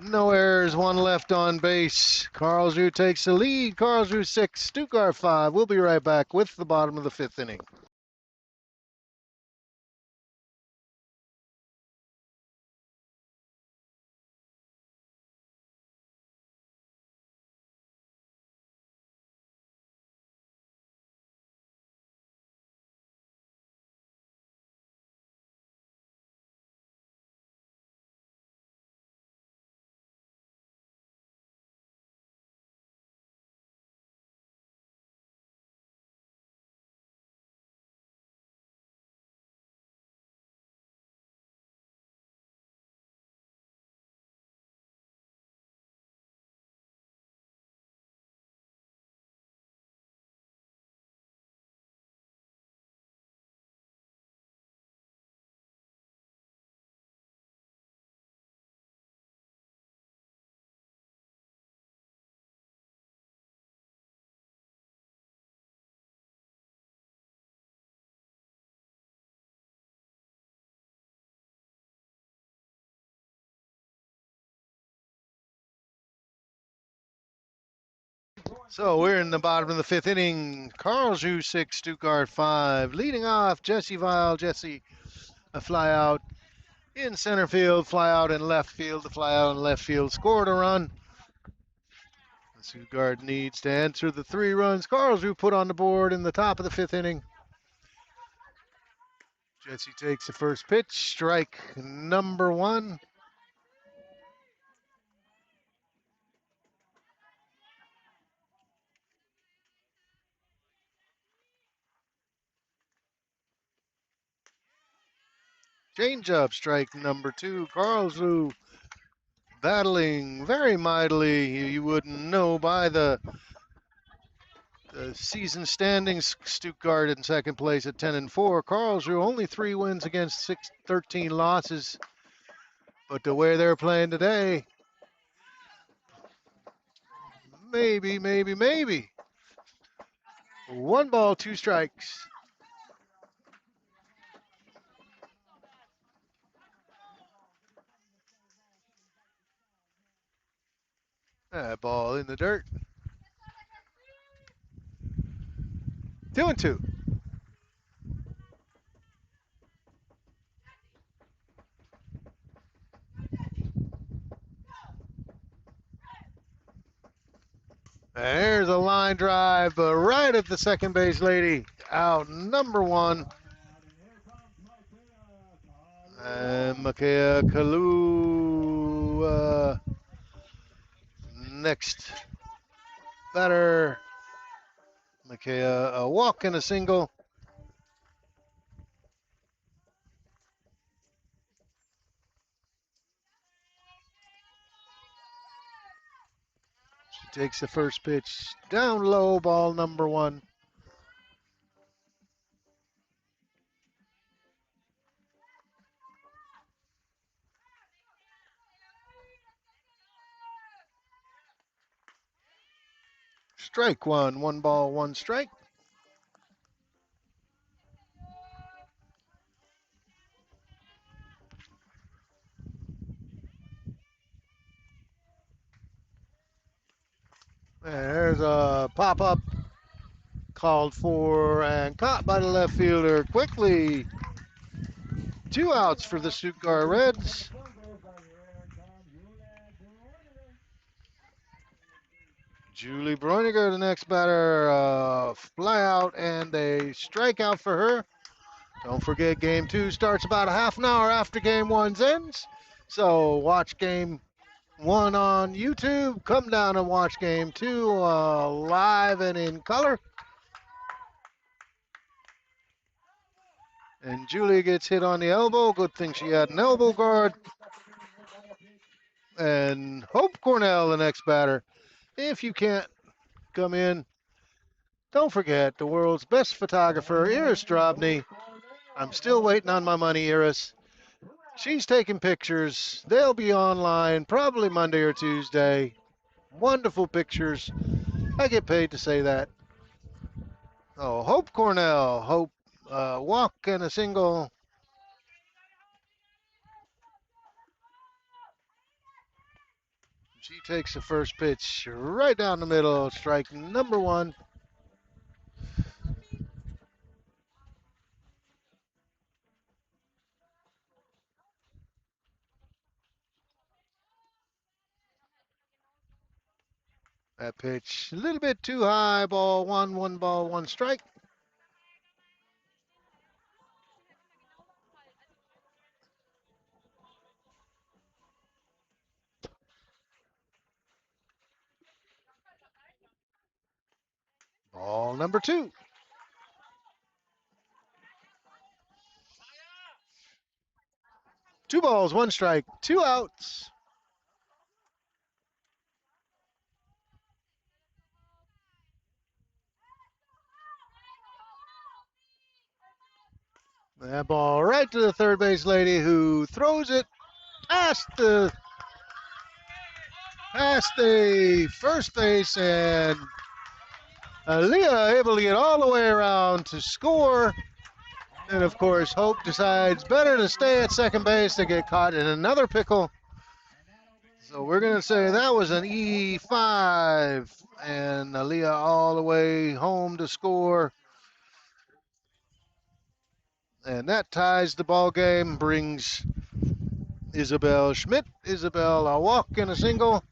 No errors, 1 left on base. Karlsruhe takes the lead. Karlsruhe 6, Stuttgart 5. We'll be right back with the bottom of the 5th inning. So we're in the bottom of the 5th inning. Karlsruhe 6, Stuttgart 5. Leading off, Jesse Weil. Jesse, a fly out in center field, fly out in left field. The fly out in left field scored a run. The Stuttgart needs to answer the 3 runs Karlsruhe put on the board in the top of the 5th inning. Jesse takes the first pitch, strike number 1. Changeup, strike number 2. Karlsruhe battling very mightily. You wouldn't know by the season standings. Stuttgart in second place at 10-4. Karlsruhe only 3 wins against 13 losses. But the way they're playing today, maybe. 1 ball, 2 strikes. That ball in the dirt. 2-2. There's a line drive, but right at the second base lady. Out number 1. And Makea Kalu, next batter. Makea, a walk and a single. She takes the first pitch down low, ball number 1. Strike 1, 1 ball, 1 strike. There's a pop-up called for and caught by the left fielder quickly. 2 outs for the Stuttgart Reds. Julie Bräuniger, the next batter, fly out and a strikeout for her. Don't forget, game 2 starts about a half an hour after game 1's ends. So watch game 1 on YouTube. Come down and watch game 2 live and in color. And Julie gets hit on the elbow. Good thing she had an elbow guard. And Hope Cornell, the next batter. If you can't come in, don't forget the world's best photographer, Iris Drobny. I'm still waiting on my money, Iris. She's taking pictures. They'll be online probably Monday or Tuesday. Wonderful pictures. I get paid to say that. Oh, Hope Cornell. Hope, walk and a single. She takes the first pitch right down the middle, strike number 1. That pitch a little bit too high, ball 1, 1 ball, 1 strike. Ball number 2. Two balls, 1 strike, 2 outs. That ball right to the third base lady, who throws it past the first base, and Aaliyah able to get all the way around to score. And of course, Hope decides better to stay at second base to get caught in another pickle. So we're going to say that was an E5, and Aaliyah all the way home to score. And that ties the ball game, brings Isabel Schmidt. Isabel, a walk and a single.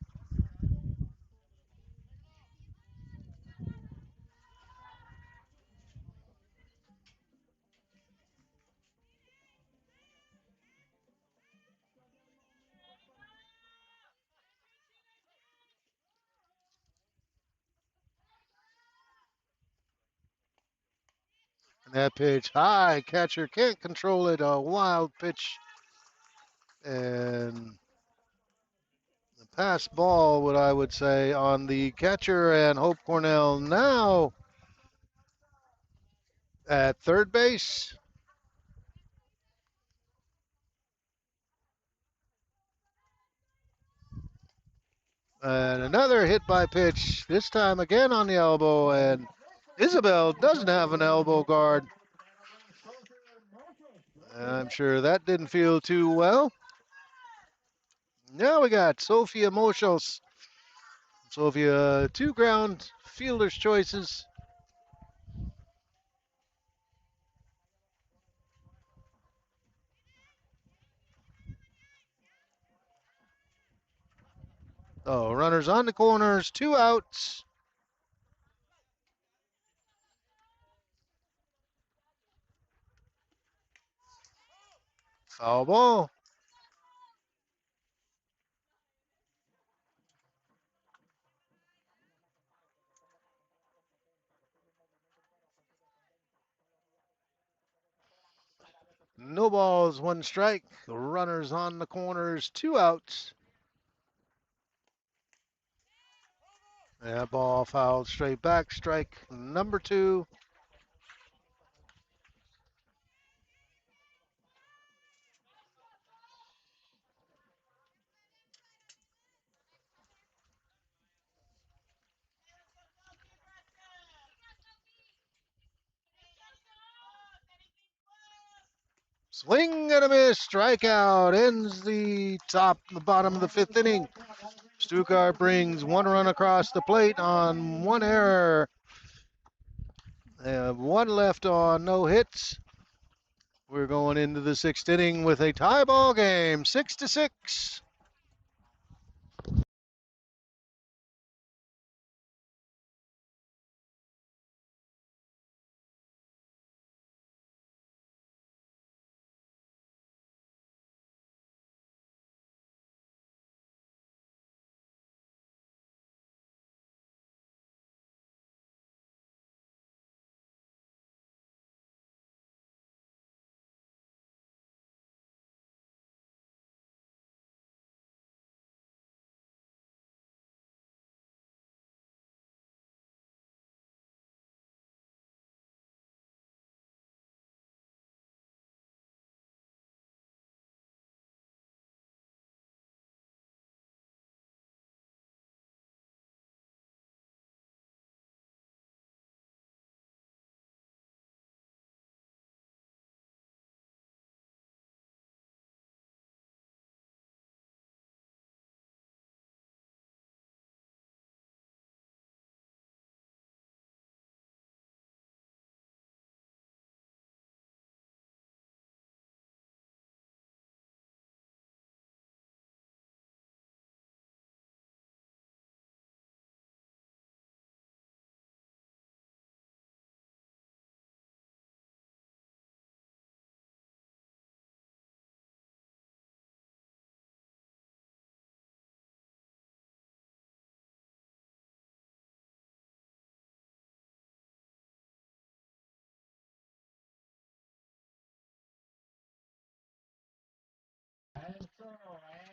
And that pitch high. Catcher can't control it. A wild pitch. And the pass ball, what I would say, on the catcher, and Hope Cornell now at third base. And another hit by pitch, this time again on the elbow, and Isabel doesn't have an elbow guard. I'm sure that didn't feel too well. Now we got Sophia Moschos. Sophia, 2 ground fielder's choices. Oh, runners on the corners, 2 outs. Foul ball. No balls, 1 strike. The runners on the corners, 2 outs. That ball fouled straight back. Strike number 2. Swing and a miss. Strikeout ends the bottom of the 5th inning. Stuttgart brings 1 run across the plate on 1 error. They have 1 left on no hits. We're going into the 6th inning with a tie ball game, 6-6.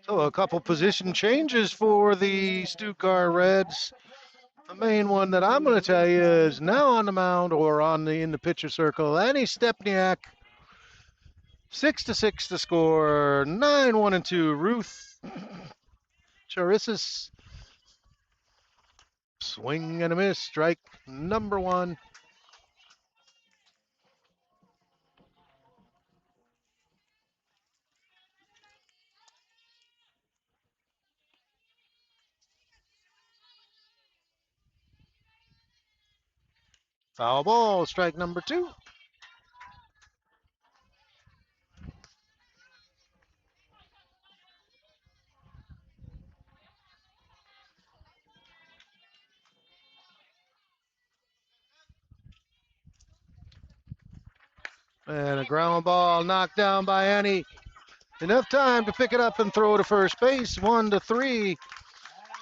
So a couple position changes for the Stuttgart Reds. The main one that I'm going to tell you is now on the mound or in the pitcher circle. Annie Stepniak, 6-6 to score. 9-1-2. Ruth Charissis, swing and a miss. Strike number 1. Foul ball. Strike number 2. . And a ground ball knocked down by Annie. Enough time to pick it up and throw to first base, 1-3.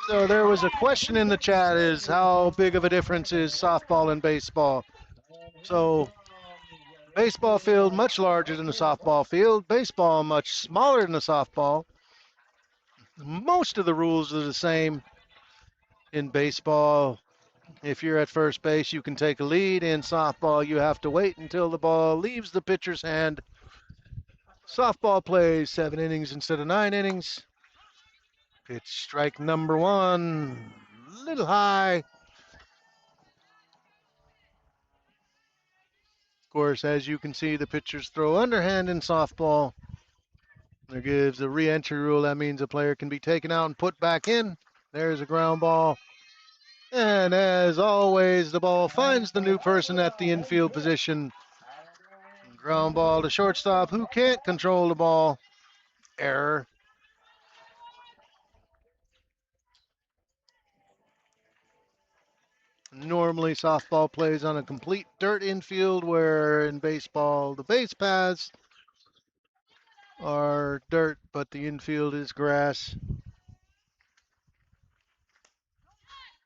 So there was a question in the chat, is how big of a difference is softball and baseball? So baseball field much larger than the softball field, baseball much smaller than the softball. Most of the rules are the same. In baseball, if you're at first base, you can take a lead. In softball, you have to wait until the ball leaves the pitcher's hand. Softball plays 7 innings instead of 9 innings. Pitch strike number 1, little high. Of course, as you can see, the pitchers throw underhand in softball. There gives a re-entry rule. That means a player can be taken out and put back in. There's a ground ball. And as always, the ball finds the new person at the infield position. Ground ball to shortstop, who can't control the ball. Error. Normally, softball plays on a complete dirt infield, where in baseball, the base paths are dirt, but the infield is grass.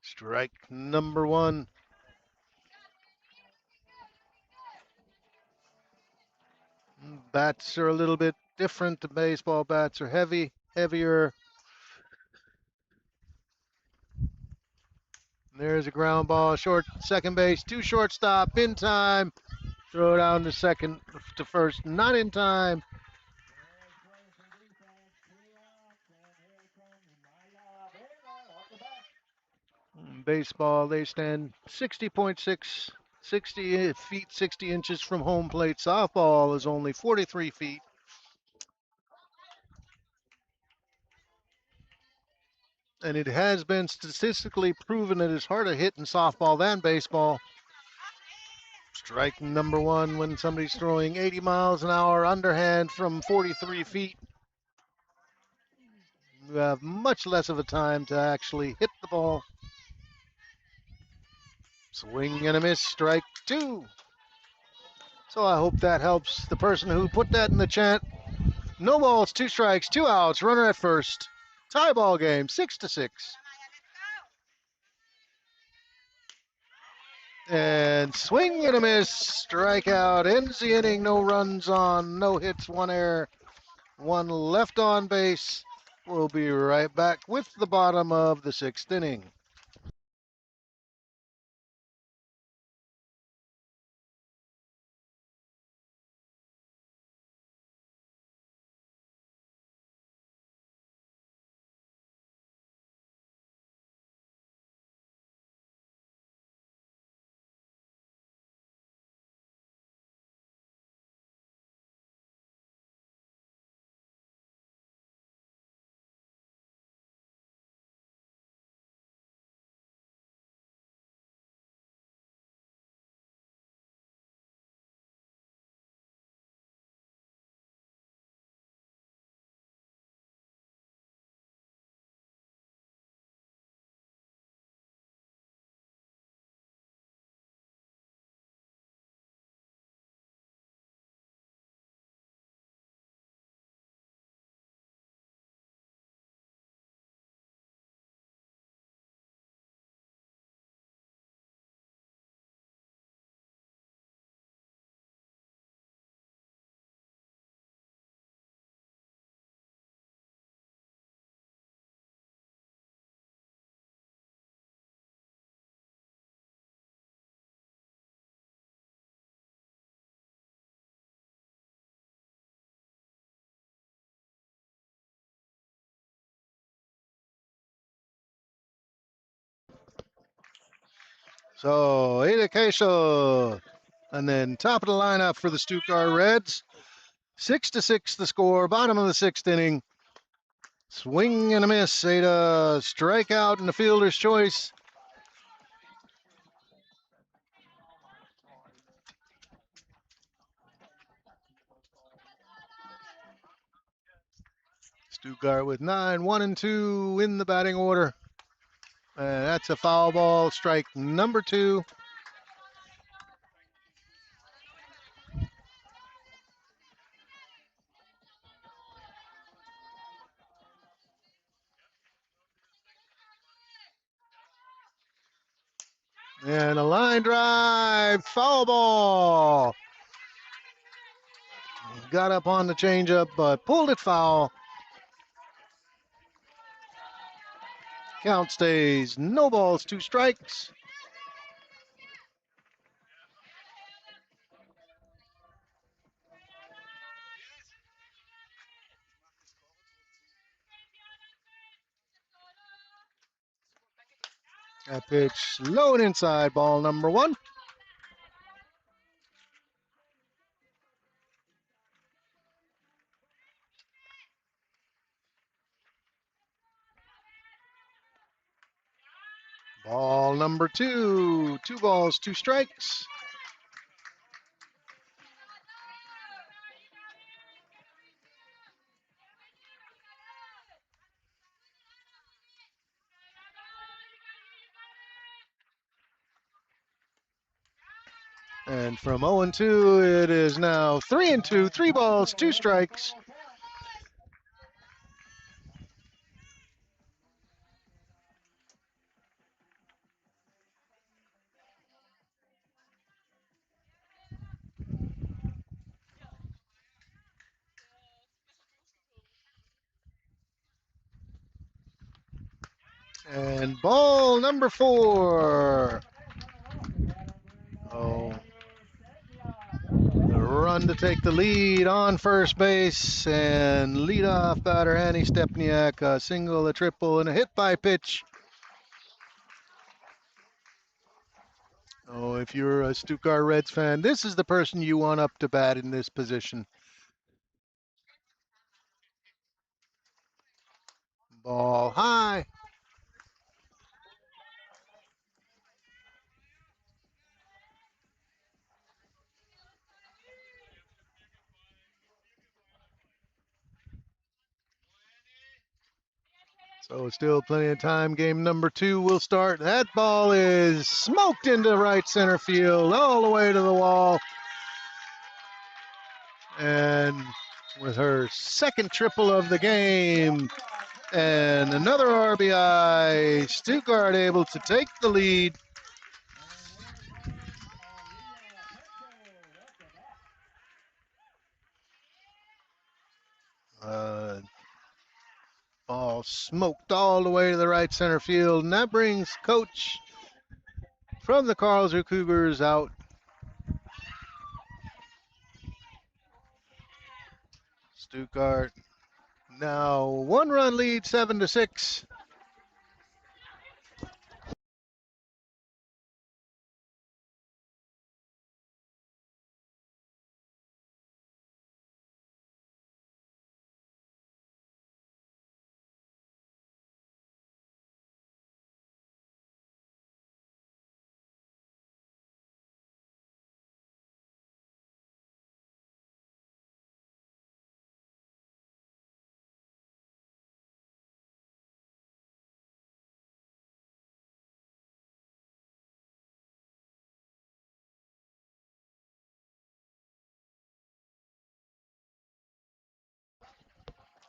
Strike number 1. Bats are a little bit different. The baseball bats are heavier. There's a ground ball, short second base, to shortstop, in time. Throw down to first, not in time. Baseball, they stand 60.6, 60 feet, 60 inches from home plate. Softball is only 43 feet. And it has been statistically proven that it's harder to hit in softball than baseball. Strike number 1 when somebody's throwing 80 miles an hour underhand from 43 feet. You have much less of a time to actually hit the ball. Swing and a miss, strike 2. So I hope that helps the person who put that in the chat. No balls, 2 strikes, 2 outs, runner at first. Tie ball game, 6-6. And swing and a miss, strikeout, ends the inning. No runs on, no hits, 1 error, 1 left on base. We'll be right back with the bottom of the 6th inning. So, Ada Keisho, and then top of the lineup for the Stuttgart Reds. 6-6 the score, bottom of the 6th inning. Swing and a miss, Ada, strikeout and the fielder's choice. Stuttgart with 9, 1 and 2 in the batting order. And that's a foul ball, strike number 2. And a line drive, foul ball. Got up on the changeup, but pulled it foul. Count stays no balls, 2 strikes. That pitch low and inside, ball number 1. Ball number 2, 2 balls, 2 strikes. And from 0-2, it is now 3-2, 3 balls, 2 strikes. And ball number 4. Oh, the run to take the lead on first base, and leadoff batter Annie Stepniak, a single, a triple, and a hit by pitch. Oh, if you're a Stuttgart Reds fan, this is the person you want up to bat in this position. Ball high. So still plenty of time. Game number 2 will start. That ball is smoked into right center field, all the way to the wall. And with her second triple of the game and another RBI, Stuttgart able to take the lead. Ball smoked all the way to the right center field, and that brings coach from the Karlsruhe Cougars out. Stuttgart now 1-run lead, 7-6.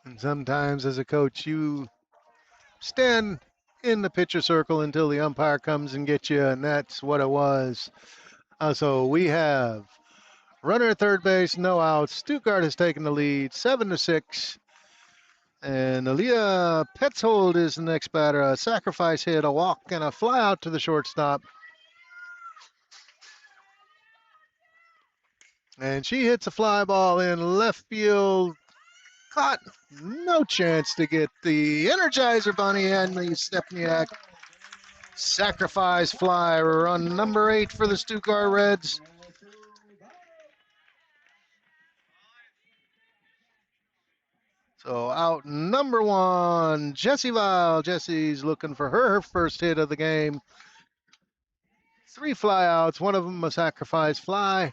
And sometimes as a coach, you stand in the pitcher circle until the umpire comes and gets you, and that's what it was. So we have runner at third base, no outs. Stuttgart has taken the lead, 7-6. And Aaliyah Petzold is the next batter. A sacrifice hit, a walk, and a fly out to the shortstop. And she hits a fly ball in left field. Caught, no chance to get the Energizer Bunny and the Stepniak. Sacrifice fly, run number 8 for the Stuttgart Reds. So out number 1, Jessie Weil. Jessie's looking for her first hit of the game. 3 flyouts, one of them a sacrifice fly.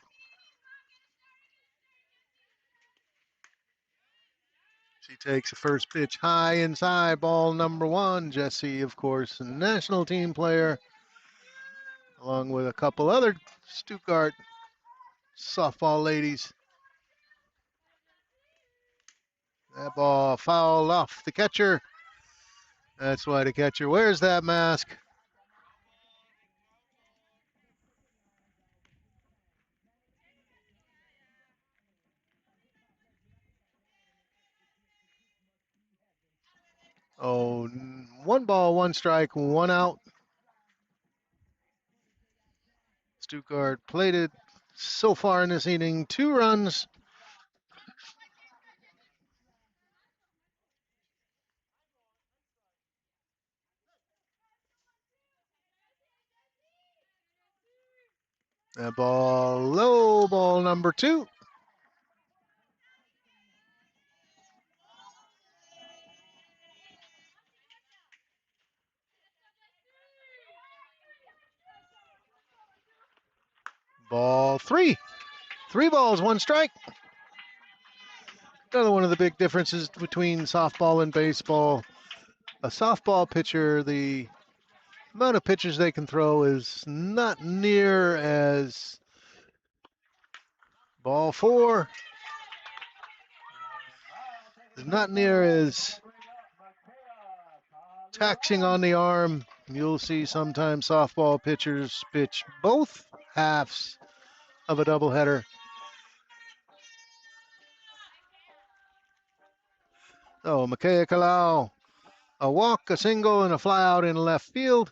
She takes a first pitch high inside, ball number 1. Jessie, of course, a national team player, along with a couple other Stuttgart softball ladies. That ball fouled off the catcher. That's why the catcher wears that mask. Oh, 1 ball, 1 strike, 1 out. Stuttgart plated so far in this inning, 2 runs. That ball low, ball number 2. Ball 3. 3 balls, 1 strike. Another one of the big differences between softball and baseball. A softball pitcher, the amount of pitches they can throw is not near as ball 4 is not near as taxing on the arm. You'll see sometimes softball pitchers pitch both halves of a doubleheader. So Makaya Kalau, a walk, a single, and a fly out in left field.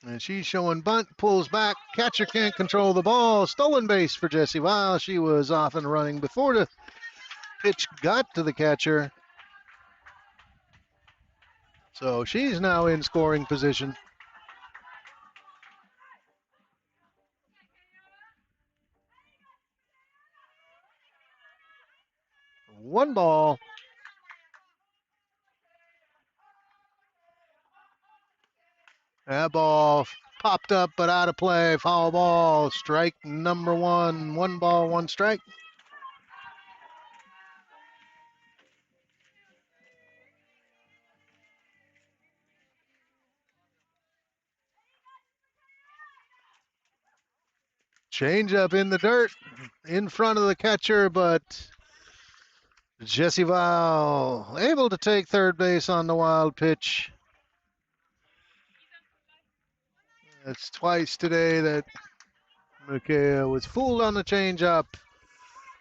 And she's showing bunt, pulls back. Catcher can't control the ball. Stolen base for Jessie Weil. She was off and running before the pitch got to the catcher. So she's now in scoring position. One ball. That ball popped up but out of play. Foul ball. Strike number 1. 1 ball, 1 strike. Change up in the dirt in front of the catcher, but Jessie Weil able to take third base on the wild pitch. It's twice today that Makaya was fooled on the changeup.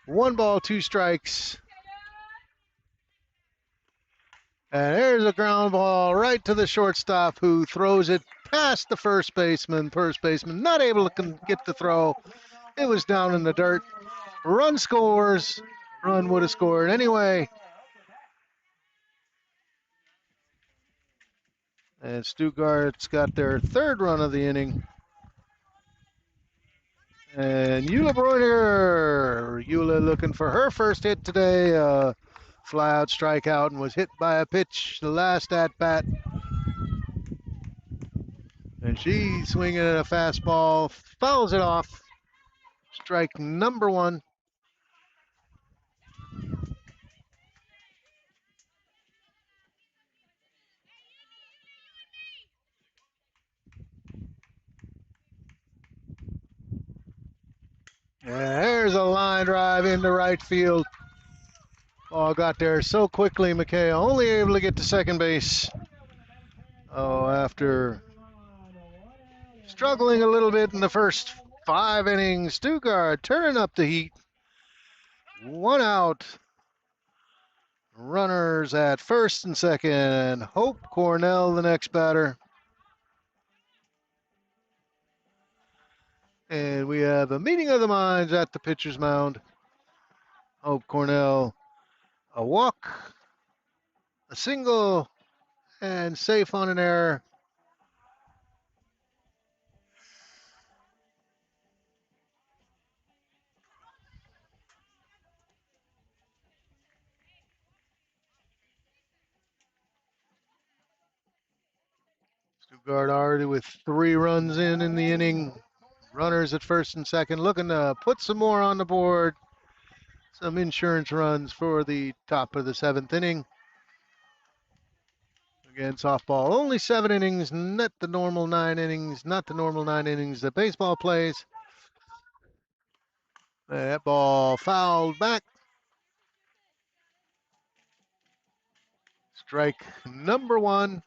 1 ball, 2 strikes. And there's a ground ball right to the shortstop who throws it past the first baseman. First baseman not able to get the throw. It was down in the dirt. Run scores. Run would have scored anyway. And Stuttgart's got their 3rd run of the inning. And Eula Breuninger. Eula looking for her first hit today. Fly out strikeout and was hit by a pitch the last at bat. And she's swinging at a fastball, fouls it off. Strike number 1. And there's a line drive into right field. Ball got there so quickly. Makaya only able to get to second base. Oh, after struggling a little bit in the first 5 innings, Stuttgart turning up the heat. 1 out. Runners at first and second. Hope Cornell, the next batter. And we have a meeting of the minds at the pitcher's mound. Hope Cornell, a walk, a single, and safe on an error. Stuttgart already with 3 runs in the inning. Runners at first and second, looking to put some more on the board. Some insurance runs for the top of the 7th inning. Again, softball, only 7 innings, not the normal 9 innings, that baseball plays. That ball fouled back. Strike number 1.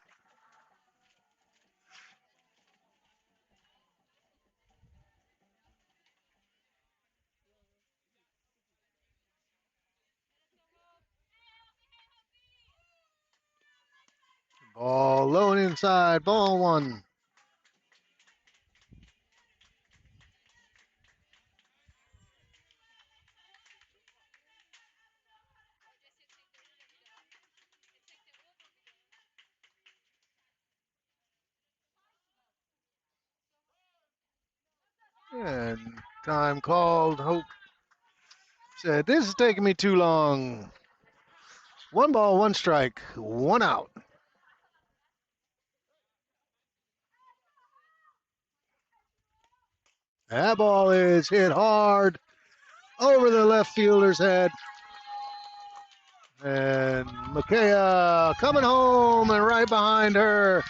ball, low and inside, ball one. And time called. Hope said, this is taking me too long. 1 ball, 1 strike, 1 out. That ball is hit hard over the left fielder's head. And Makaya coming home, and right behind her,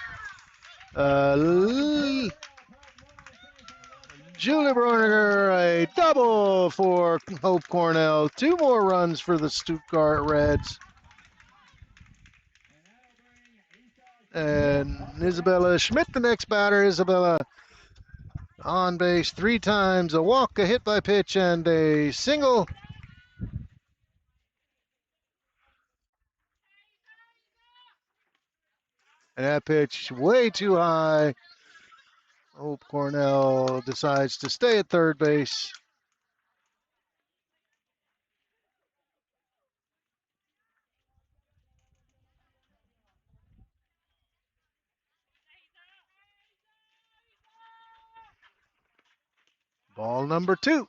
Julie Broniger, a double for Hope Cornell. 2 more runs for the Stuttgart Reds. And Isabella Schmidt, the next batter. Isabella on base 3 times, a walk, a hit by pitch, and a single. And that pitch way too high. Hope Cornell decides to stay at third base. Ball number 2.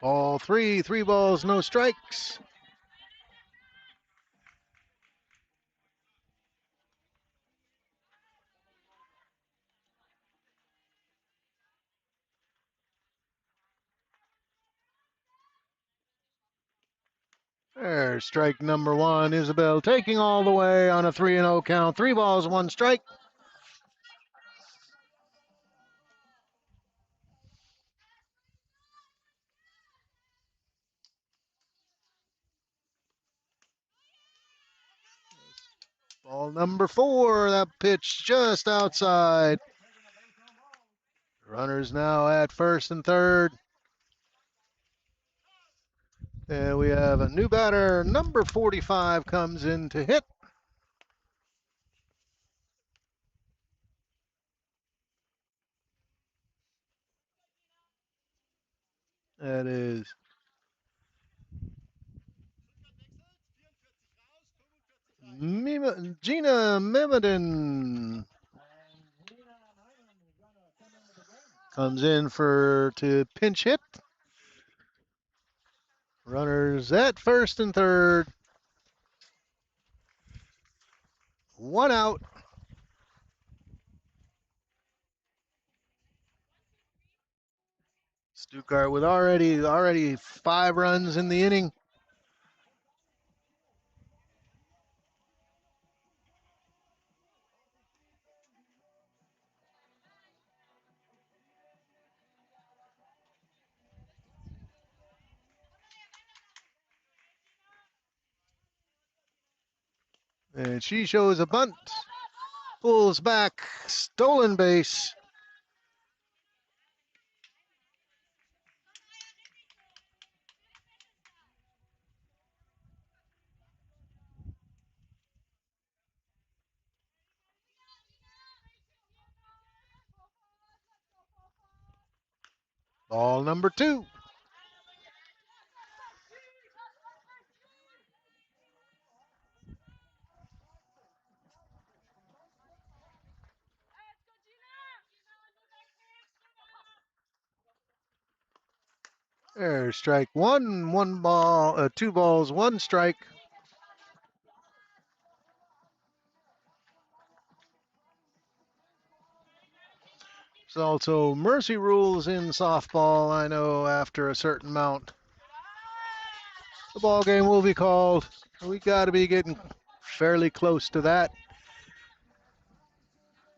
Ball 3, 3 balls, no strikes. There's strike number 1. Isabel taking all the way on a 3-0 count. 3 balls, 1 strike. Ball number 4. That pitch just outside. Runners now at first and third. And we have a new batter. Number 45 comes in to hit. That is Gina Mimidin. Comes in to pinch hit. Runners at first and third. 1 out. Stuttgart with already 5 runs in the inning. And she shows a bunt. Pulls back, stolen base. Ball number 2. There's strike 1. 1 ball, 2 balls, 1 strike. There's also mercy rules in softball. I know after a certain amount, the ball game will be called. We got to be getting fairly close to that.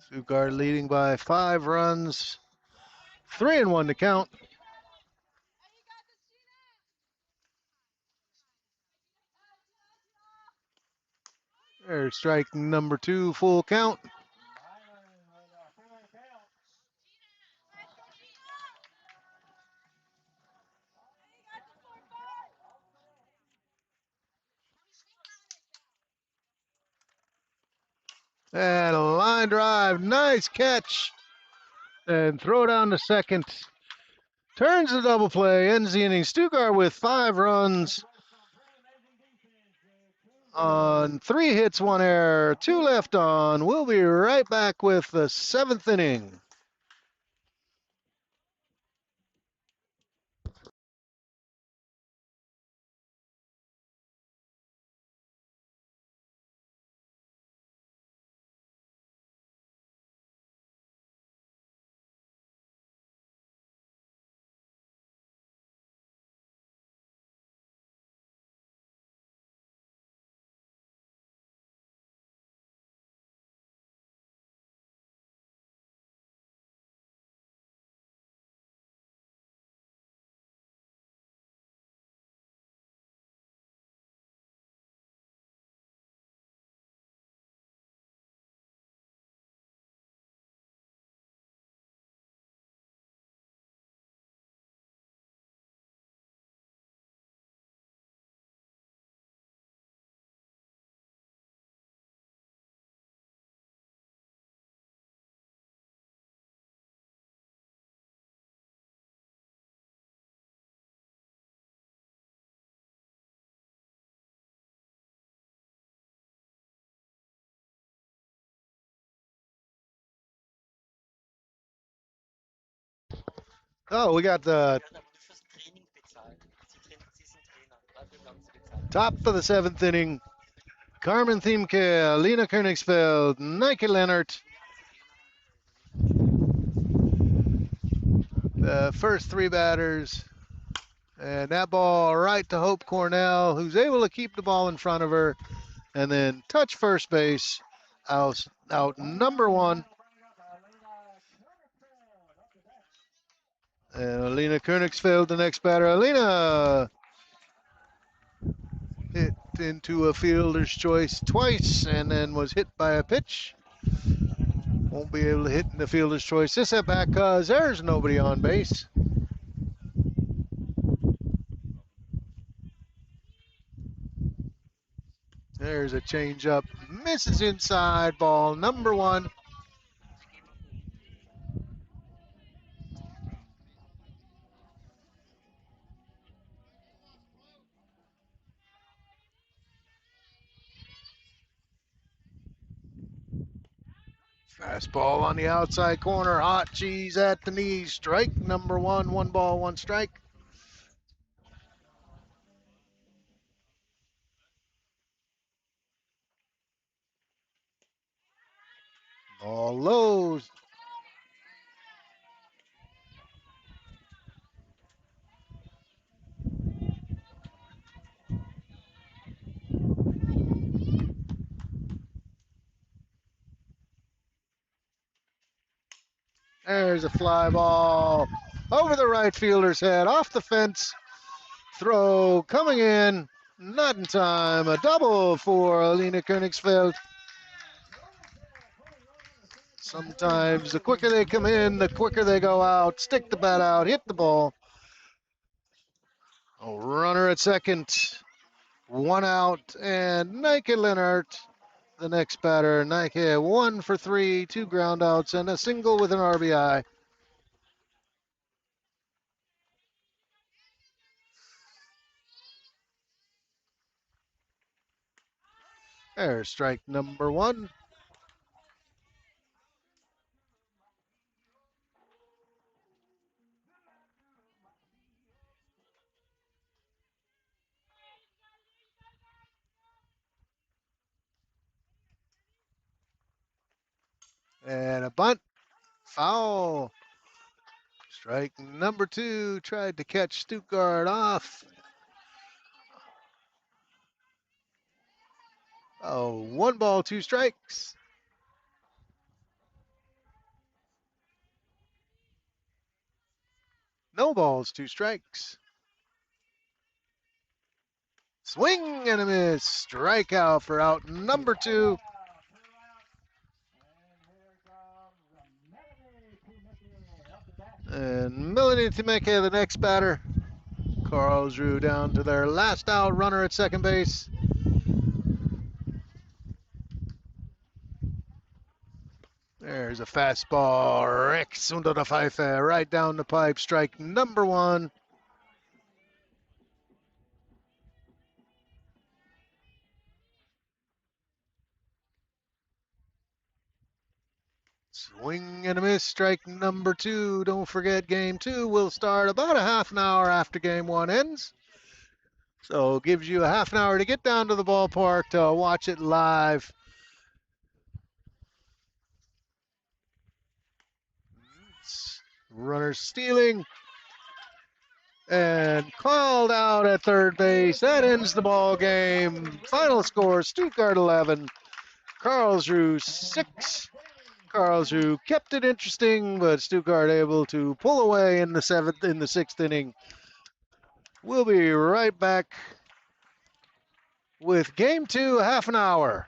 Stuttgart leading by 5 runs, 3-1 to count. There's strike number 2, full count. And a line drive, nice catch. And throw down to second. Turns the double play, ends the inning. Stuttgart with 5 runs on 3 hits, 1 error, 2 left on. We'll be right back with the 7th inning. Oh, we got the top of the 7th inning. Carmen Thiemke, Lena Königsfeld, Nike Leonard. The first 3 batters. And that ball right to Hope Cornell, who's able to keep the ball in front of her and then touch first base. Out number 1. And Alina Königsfeld, the next batter. Alina hit into a fielder's choice twice and then was hit by a pitch. Won't be able to hit in the fielder's choice this at bat because there's nobody on base. There's a changeup. Misses inside, ball number 1. Fastball on the outside corner. Hot cheese at the knees. Strike number 1. 1 ball, 1 strike. All low. There's a fly ball over the right fielder's head, off the fence. Throw coming in, not in time. A double for Alina Königsfeld. Sometimes the quicker they come in, the quicker they go out. Stick the bat out, hit the ball. A runner at second, 1 out, and Nike Leonard, the next batter. Nike 1 for 3, 2 ground outs, and a single with an RBI. There's strike number 1. And a bunt, foul. Strike number 2, tried to catch Stuttgart off. Oh, 1 ball, 2 strikes. No balls, 2 strikes. Swing and a miss. Strikeout for out number 2. And Melanie Temeke, the next batter. Karlsruhe down to their last out runner at second base. There's a fastball. Rex unter der Pfeife, right down the pipe. Strike number 1. Swing and a miss. Strike number 2. Don't forget, game 2 will start about a half an hour after game 1 ends. So it gives you a half an hour to get down to the ballpark to watch it live. Runner stealing and called out at third base. That ends the ball game. Final score: Stuttgart 11, Karlsruhe 6. Karlsruhe kept it interesting, but Stuttgart able to pull away in the 6th inning. We'll be right back with game 2, half an hour.